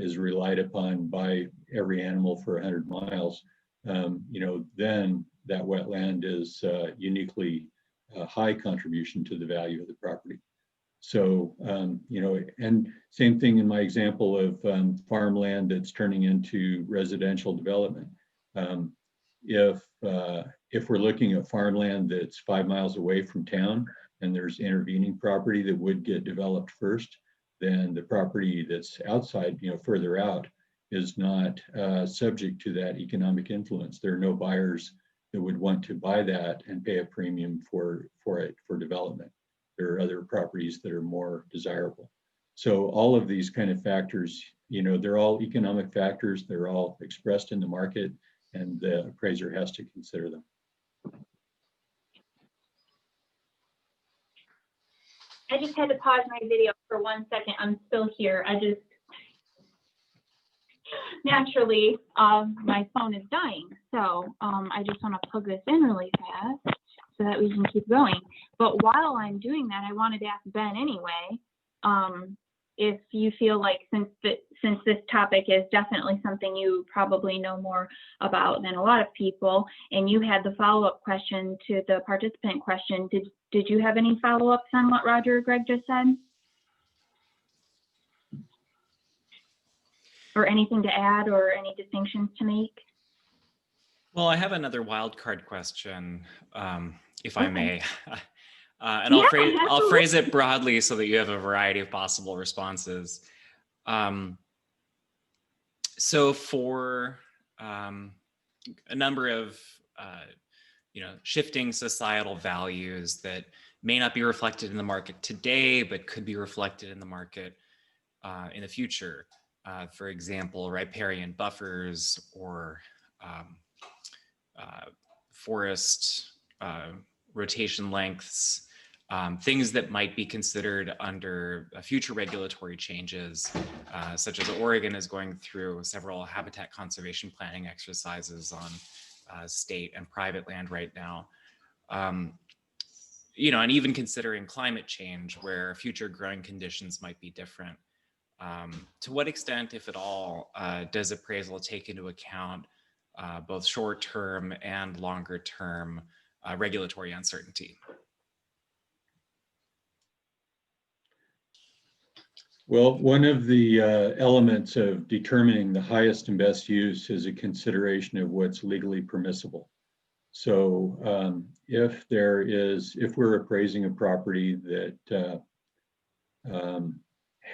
is relied upon by every animal for 100 miles, then that wetland is uniquely high contribution to the value of the property. So, and same thing in my example of farmland that's turning into residential development. If we're looking at farmland that's 5 miles away from town and there's intervening property that would get developed first, then the property that's outside, further out, is not subject to that economic influence. There are no buyers that would want to buy that and pay a premium for development. There are other properties that are more desirable. So all of these kind of factors, they're all economic factors. They're all expressed in the market, and the appraiser has to consider them. I just had to pause my video for 1 second. I'm still here. Naturally, my phone is dying. So I just want to plug this in really fast so that we can keep going. But while I'm doing that, I wanted to ask Ben anyway, if you feel like since this topic is definitely something you probably know more about than a lot of people, and you had the follow-up question to the participant question, did you have any follow-ups on what Roger or Greg just said? Or anything to add or any distinctions to make? Well, I have another wildcard question, if I may. And Yeah, I'll phrase it broadly so that you have a variety of possible responses. So for a number of shifting societal values that may not be reflected in the market today, but could be reflected in the market in the future. For example, riparian buffers or forest rotation lengths, things that might be considered under future regulatory changes, such as Oregon is going through several habitat conservation planning exercises on state and private land right now. And even considering climate change where future growing conditions might be different. To what extent, if at all, does appraisal take into account both short-term and longer-term regulatory uncertainty? Well, one of the elements of determining the highest and best use is a consideration of what's legally permissible. So if we're appraising a property that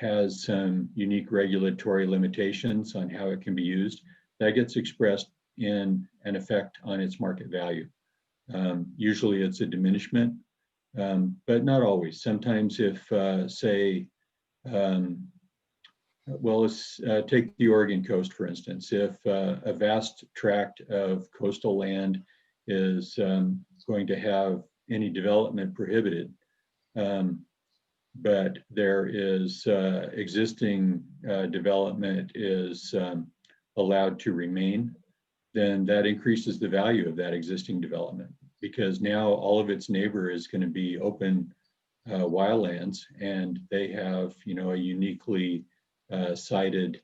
has some unique regulatory limitations on how it can be used, that gets expressed in an effect on its market value. Usually it's a diminishment, but not always. Sometimes if, say, well, let's take the Oregon coast, for instance. If a vast tract of coastal land is going to have any development prohibited, but there is existing development is allowed to remain, then that increases the value of that existing development, because now all of its neighbor is going to be open wildlands, and they have, you know, a uniquely sited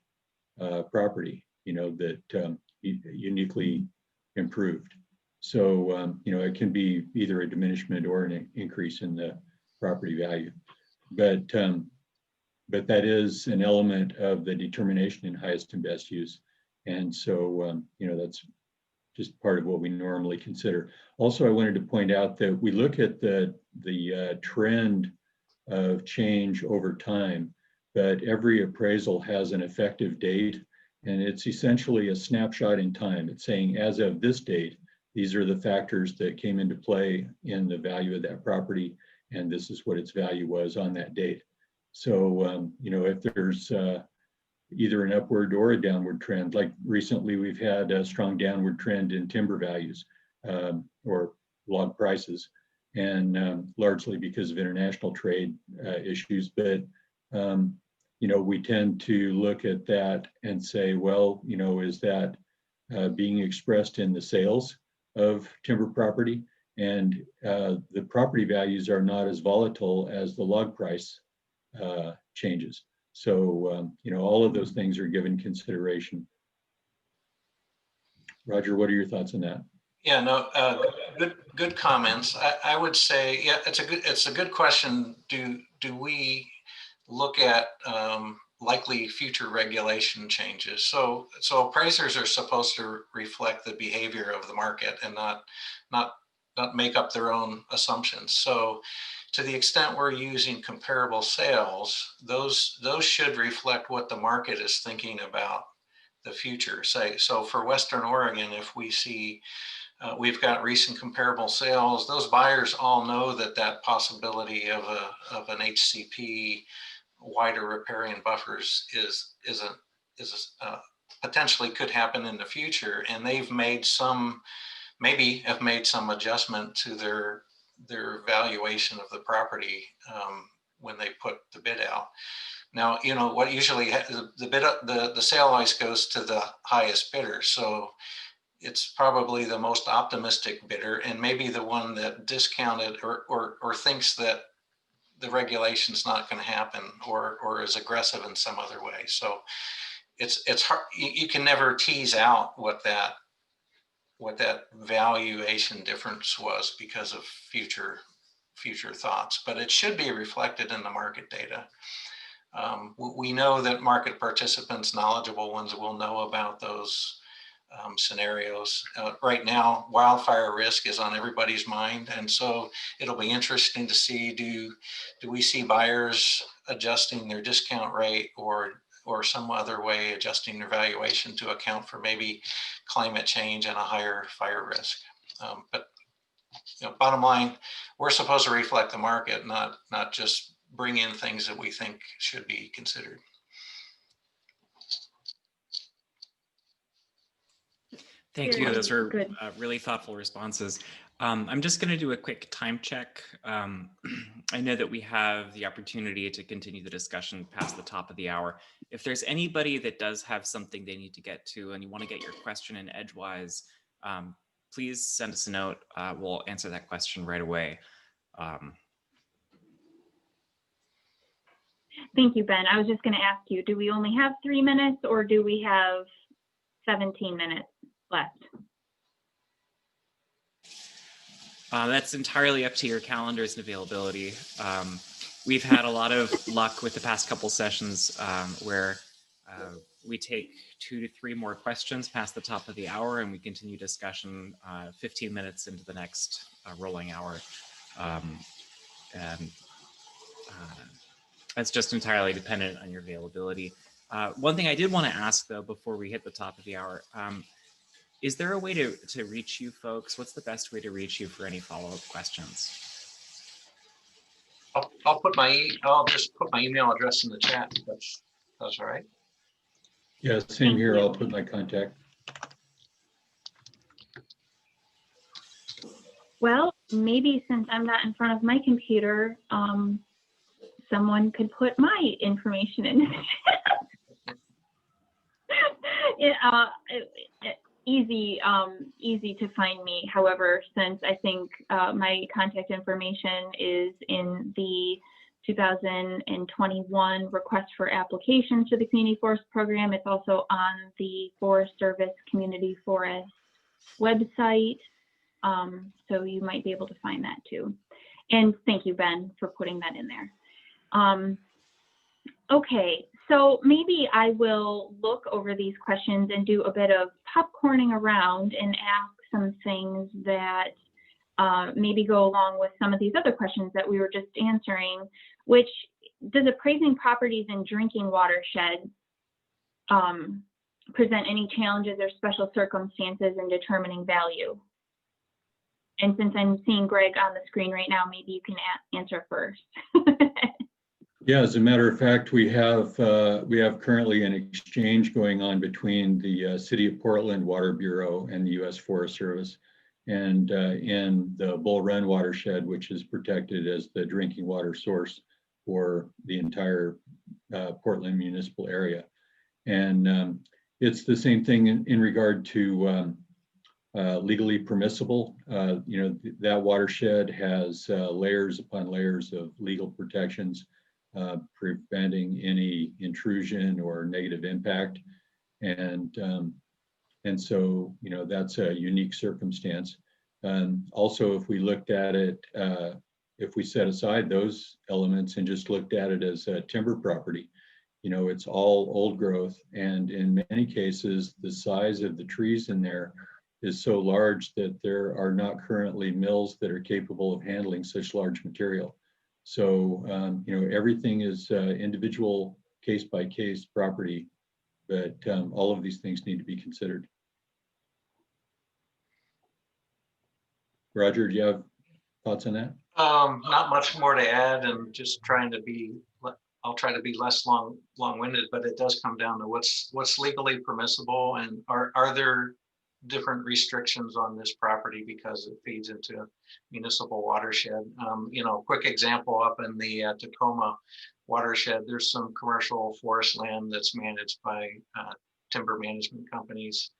property, you know, that uniquely improved. So, you know, it can be either a diminishment or an increase in the property value. But that is an element of the determination in highest and best use. And so, you know, that's just part of what we normally consider. Also, I wanted to point out that we look at the trend of change over time, but every appraisal has an effective date, and it's essentially a snapshot in time. It's saying, as of this date, these are the factors that came into play in the value of that property, and this is what its value was on that date. So, you know, if there's either an upward or a downward trend, like recently we've had a strong downward trend in timber values or log prices, and largely because of international trade issues. But, you know, we tend to look at that and say, well, you know, is that being expressed in the sales of timber property? And the property values are not as volatile as the log price changes. So, you know, all of those things are given consideration. Roger, what are your thoughts on that? Yeah, no, good comments. I would say, yeah, it's a good question. Do we look at likely future regulation changes? So appraisers are supposed to reflect the behavior of the market and not make up their own assumptions. So to the extent we're using comparable sales, those should reflect what the market is thinking about the future. So for Western Oregon, if we see we've got recent comparable sales, those buyers all know that possibility of an HCP wider riparian buffers is potentially could happen in the future, and they've made maybe have made some adjustment to their valuation of the property when they put the bid out. Now, you know what usually the sale always goes to the highest bidder, so it's probably the most optimistic bidder, and maybe the one that discounted or thinks that the regulation's not going to happen or is aggressive in some other way. So it's hard. You can never tease out what that valuation difference was because of future thoughts, but it should be reflected in the market data. We know that market participants, knowledgeable ones, will know about those scenarios. Right now, wildfire risk is on everybody's mind, and so it'll be interesting to see, do we see buyers adjusting their discount rate or some other way adjusting their valuation to account for maybe climate change and a higher fire risk. But you know, bottom line, we're supposed to reflect the market, not just bring in things that we think should be considered. Thank you. Those are really thoughtful responses. I'm just going to do a quick time check. I know that we have the opportunity to continue the discussion past the top of the hour. If there's anybody that does have something they need to get to and you want to get your question in edgewise, please send us a note. We'll answer that question right away. Thank you, Ben. I was just going to ask you, do we only have 3 minutes or do we have 17 minutes left? That's entirely up to your calendars and availability. We've had a lot of luck with the past couple sessions where we take 2 to 3 more questions past the top of the hour and we continue discussion 15 minutes into the next rolling hour. That's just entirely dependent on your availability. One thing I did want to ask though, before we hit the top of the hour, is there a way to reach you folks? What's the best way to reach you for any follow-up questions? I'll just put my email address in the chat. That's all right. Yeah, same here. I'll put my contact. Well, maybe since I'm not in front of my computer, someone could put my information in. Easy to find me. However, since I think my contact information is in the 2021 request for applications to the Community Forest Program, it's also on the Forest Service Community Forest website. So you might be able to find that too. And thank you, Ben, for putting that in there. Okay, so maybe I will look over these questions and do a bit of popcorning around and ask some things that maybe go along with some of these other questions that we were just answering, which does appraising properties in drinking watershed present any challenges or special circumstances in determining value? And since I'm seeing Greg on the screen right now, maybe you can answer first. Yeah, as a matter of fact, we have currently an exchange going on between the City of Portland Water Bureau and the U.S. Forest Service, and in the Bull Run watershed, which is protected as the drinking water source for the entire Portland municipal area. And it's the same thing in regard to legally permissible. That watershed has layers upon layers of legal protections preventing any intrusion or negative impact. And so, that's a unique circumstance. Also, if we looked at it, if we set aside those elements and just looked at it as a timber property, it's all old growth. And in many cases, the size of the trees in there is so large that there are not currently mills that are capable of handling such large material. So, everything is individual case-by-case property, but all of these things need to be considered. Roger, do you have thoughts on that? Not much more to add, and just I'll try to be less long-winded, but it does come down to what's legally permissible, and are there different restrictions on this property because it feeds into a municipal watershed. Quick example, up in the Tacoma watershed, there's some commercial forest land that's managed by timber management companies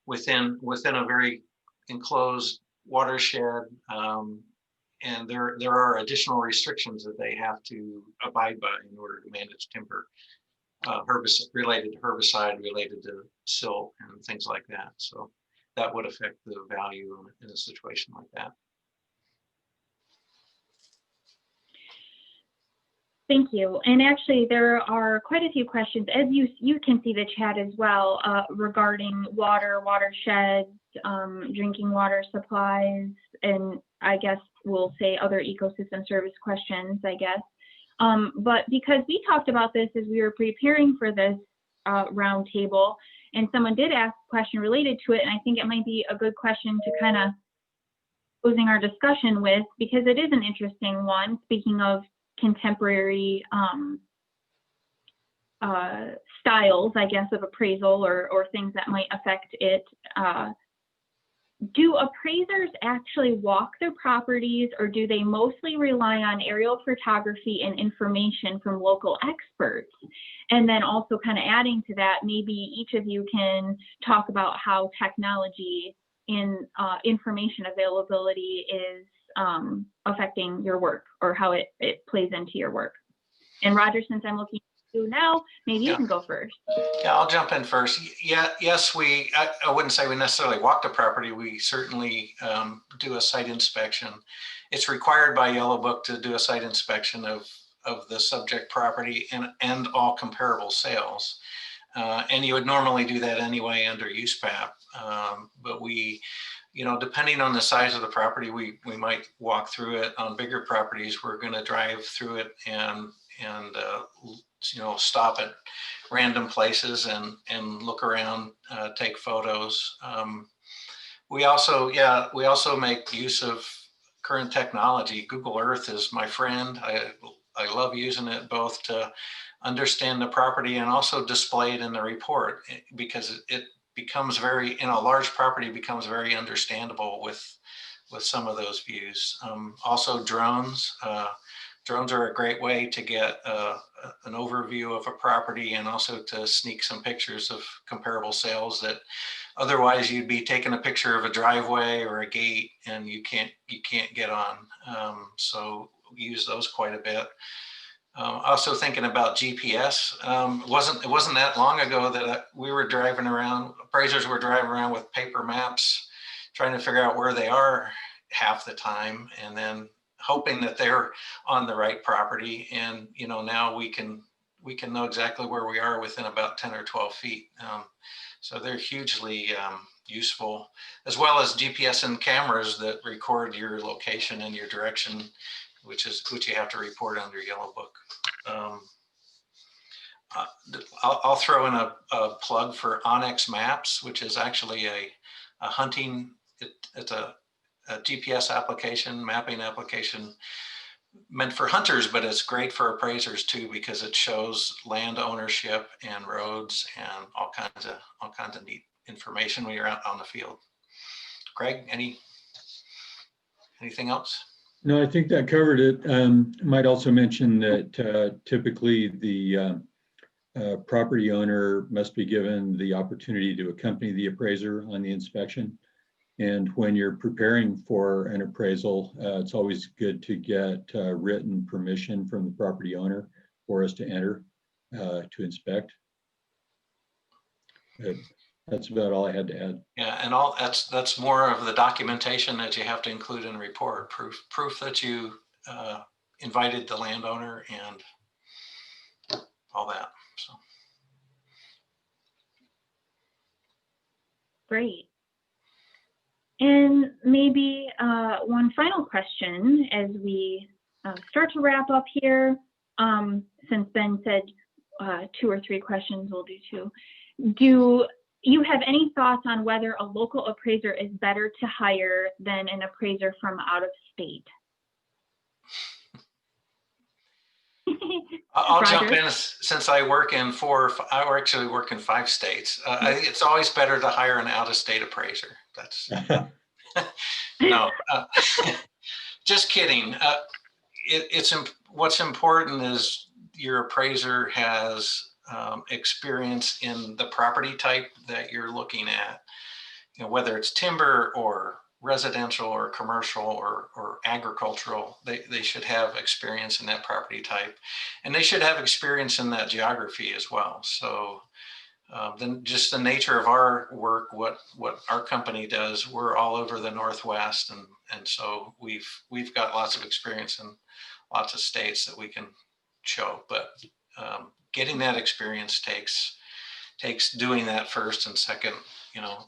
within a very enclosed watershed, and there are additional restrictions that they have to abide by in order to manage timber, related to herbicide, related to silt, and things like that. So that would affect the value in a situation like that. Thank you. And actually, there are quite a few questions, as you can see the chat as well, regarding watersheds, drinking water supplies, and I guess we'll say other ecosystem service questions, I guess. But because we talked about this as we were preparing for this roundtable, and someone did ask a question related to it, and I think it might be a good question to kind of closing our discussion with, because it is an interesting one. Speaking of contemporary styles, I guess, of appraisal or things that might affect it, do appraisers actually walk their properties, or do they mostly rely on aerial photography and information from local experts? And then also kind of adding to that, maybe each of you can talk about how technology in information availability is affecting your work, or how it plays into your work. And Roger, since I'm looking at you now, maybe you can go first. Yeah, I'll jump in first. Yeah, yes, I wouldn't say we necessarily walk the property. We certainly do a site inspection. It's required by Yellow Book to do a site inspection of the subject property and all comparable sales. And you would normally do that anyway under USPAP. But we, depending on the size of the property, we might walk through it. On bigger properties, we're going to drive through it and and stop at random places and look around, take photos. We also make use of current technology. Google Earth is my friend. I love using it both to understand the property and also display it in the report, because it becomes large property becomes very understandable with some of those views. Also drones. Drones are a great way to get an overview of a property and also to sneak some pictures of comparable sales that otherwise you'd be taking a picture of a driveway or a gate and you can't get on. So we use those quite a bit. Also thinking about GPS. It wasn't that long ago that we were driving around, appraisers were driving around with paper maps, trying to figure out where they are half the time, and then hoping that they're on the right property. And now we can know exactly where we are within about 10 or 12 feet. So they're hugely useful, as well as GPS and cameras that record your location and your direction, which you have to report under Yellow Book. I'll throw in a plug for Onyx Maps, which is actually a hunting. It's a GPS application, mapping application meant for hunters, but it's great for appraisers too, because it shows land ownership and roads and all kinds of neat information when you're out on the field. Greg, anything else? No, I think that covered it. Might also mention that typically the property owner must be given the opportunity to accompany the appraiser on the inspection. And when you're preparing for an appraisal, it's always good to get written permission from the property owner for us to enter to inspect. That's about all I had to add. Yeah, and that's more of the documentation that you have to include in the report. Proof that you invited the landowner and all that. So Great. And maybe one final question as we start to wrap up here. Since Ben said 2 or 3 questions, we'll do 2. Do you have any thoughts on whether a local appraiser is better to hire than an appraiser from out of state? I'll jump in, since I work in I actually work in 5 states. I think it's always better to hire an out-of-state appraiser. That's no, just kidding. What's important is your appraiser has experience in the property type that you're looking at. Whether it's timber or residential or commercial or agricultural, they should have experience in that property type, and they should have experience in that geography as well. So then just the nature of our work, what our company does, we're all over the Northwest, and so we've got lots of experience in lots of states that we can show. But getting that experience takes doing that first and second,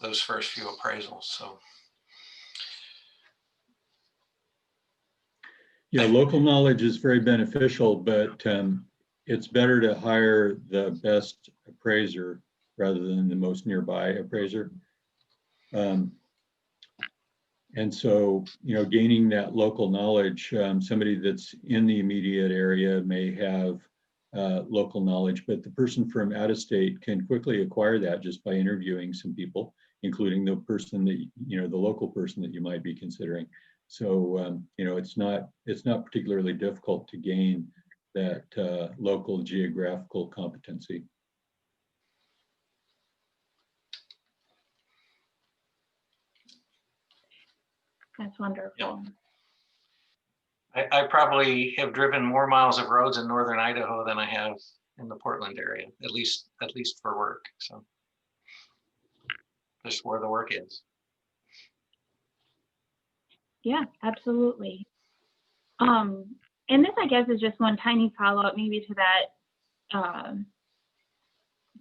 those first few appraisals. So yeah, local knowledge is very beneficial, but it's better to hire the best appraiser rather than the most nearby appraiser. And so, gaining that local knowledge, somebody that's in the immediate area may have local knowledge, but the person from out of state can quickly acquire that just by interviewing some people, including the person that, the local person that you might be considering. So, it's not particularly difficult to gain that local geographical competency. That's wonderful. Yeah. I probably have driven more miles of roads in northern Idaho than I have in the Portland area, at least for work. So just where the work is. Yeah, absolutely. And this, I guess, is just one tiny follow-up maybe to that,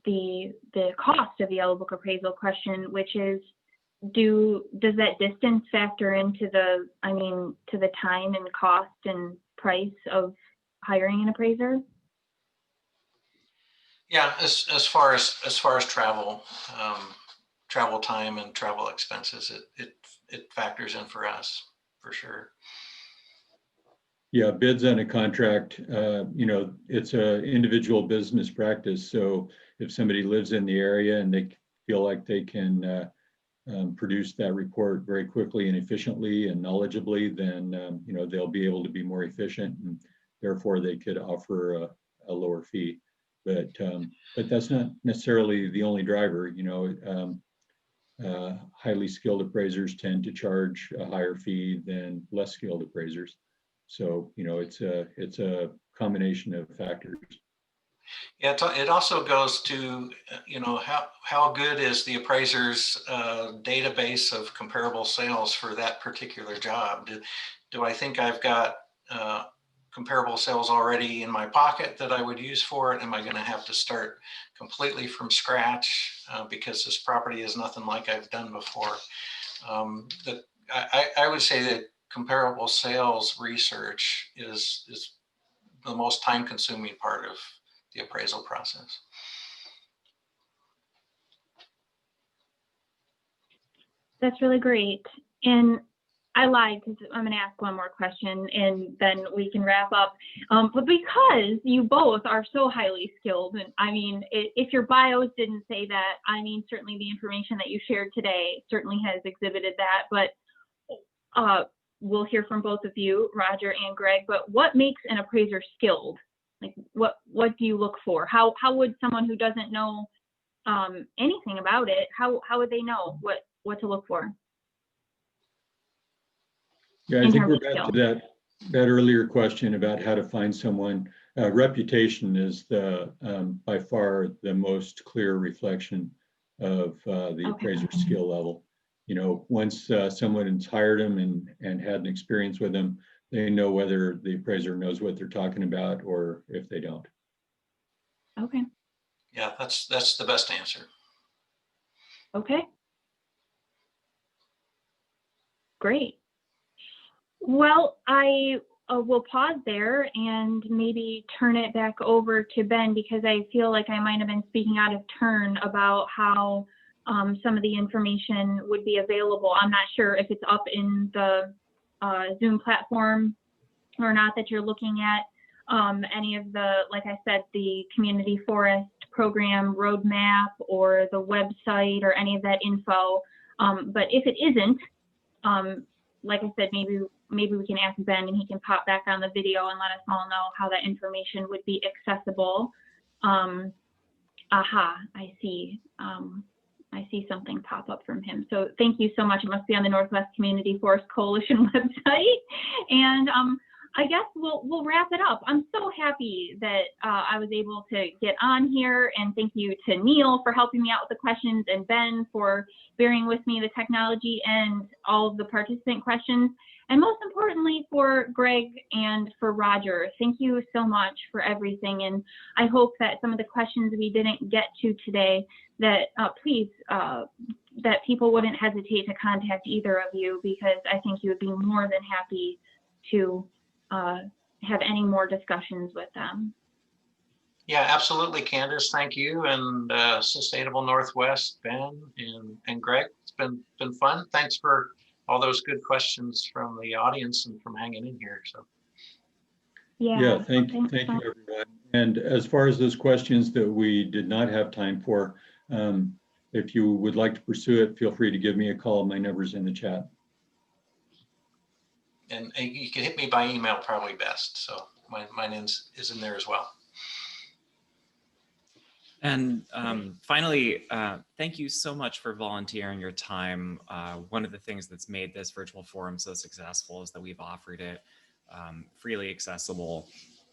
the cost of the Yellow Book appraisal question, which is, does that distance factor into to the time and cost and price of hiring an appraiser? Yeah, as far as travel, travel time and travel expenses, it factors in for us for sure. Yeah, bids on a contract, it's a individual business practice. So if somebody lives in the area and they feel like they can produce that report very quickly and efficiently and knowledgeably, then they'll be able to be more efficient, and therefore they could offer a lower fee. But that's not necessarily the only driver. Highly skilled appraisers tend to charge a higher fee than less skilled appraisers. So it's a combination of factors. Yeah, it also goes to, how good is the appraiser's database of comparable sales for that particular job? Do I think I've got comparable sales already in my pocket that I would use for it? Am I going to have to start completely from scratch because this property is nothing like I've done before? I would say that comparable sales research is the most time-consuming part of the appraisal process. That's really great. And I lied because I'm going to ask one more question and then we can wrap up. But because you both are so highly skilled, and I mean, if your bios didn't say that, I mean, certainly the information that you shared today certainly has exhibited that. But we'll hear from both of you, Roger and Greg. But what makes an appraiser skilled? Like, what do you look for? How would someone who doesn't know anything about it, how would they know what to look for? Yeah, I think we're back to that earlier question about how to find someone. Reputation is by far the most clear reflection of the appraiser's skill level. Once someone has hired them and had an experience with them, they know whether the appraiser knows what they're talking about or if they don't. Okay. Yeah, that's the best answer. Okay. Great. Well, I will pause there and maybe turn it back over to Ben, because I feel like I might have been speaking out of turn about how some of the information would be available. I'm not sure if it's up in the Zoom platform or not that you're looking at. Any of the, like I said, the community forest program roadmap or the website or any of that info. But if it isn't, like I said, maybe we can ask Ben and he can pop back on the video and let us all know how that information would be accessible. Aha, I see something pop up from him. So thank you so much. It must be on the Northwest Community Forest Coalition website. And I guess we'll wrap it up. I'm so happy that I was able to get on here, and thank you to Neil for helping me out with the questions, and Ben for bearing with me the technology and all of the participant questions, and most importantly for Greg and for Roger. Thank you so much for everything, and I hope that some of the questions we didn't get to today, that please, that people wouldn't hesitate to contact either of you, because I think you would be more than happy to have any more discussions with them. Yeah, absolutely, Candice. Thank you, and Sustainable Northwest, Ben and Greg. It's been fun. Thanks for all those good questions from the audience and from hanging in here. So yeah, thank you, everyone. And as far as those questions that we did not have time for, if you would like to pursue it, feel free to give me a call. My number's in the chat. And you can hit me by email, probably best. So my name is in there as well. And finally, thank you so much for volunteering your time. One of the things that's made this virtual forum so successful is that we've offered it freely accessible,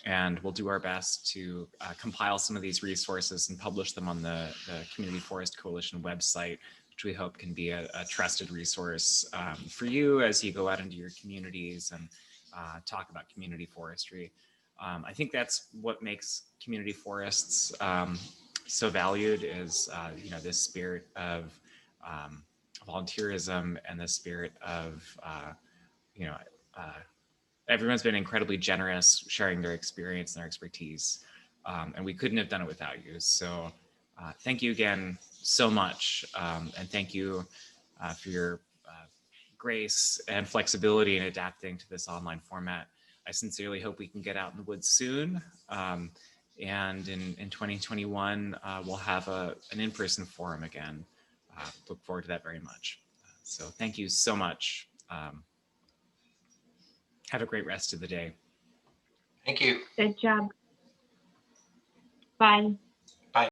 and we'll do our best to compile some of these resources and publish them on the Community Forest Coalition website, which we hope can be a trusted resource for you as you go out into your communities and talk about community forestry. I think that's what makes community forests so valued, is this spirit of volunteerism and the spirit of everyone's been incredibly generous sharing their experience and their expertise. and we couldn't have done it without you. So thank you again so much. And thank you for your grace and flexibility in adapting to this online format. I sincerely hope we can get out in the woods soon. And in 2021, we'll have an in-person forum again. Look forward to that very much. So thank you so much. Have a great rest of the day. Thank you. Good job. Bye.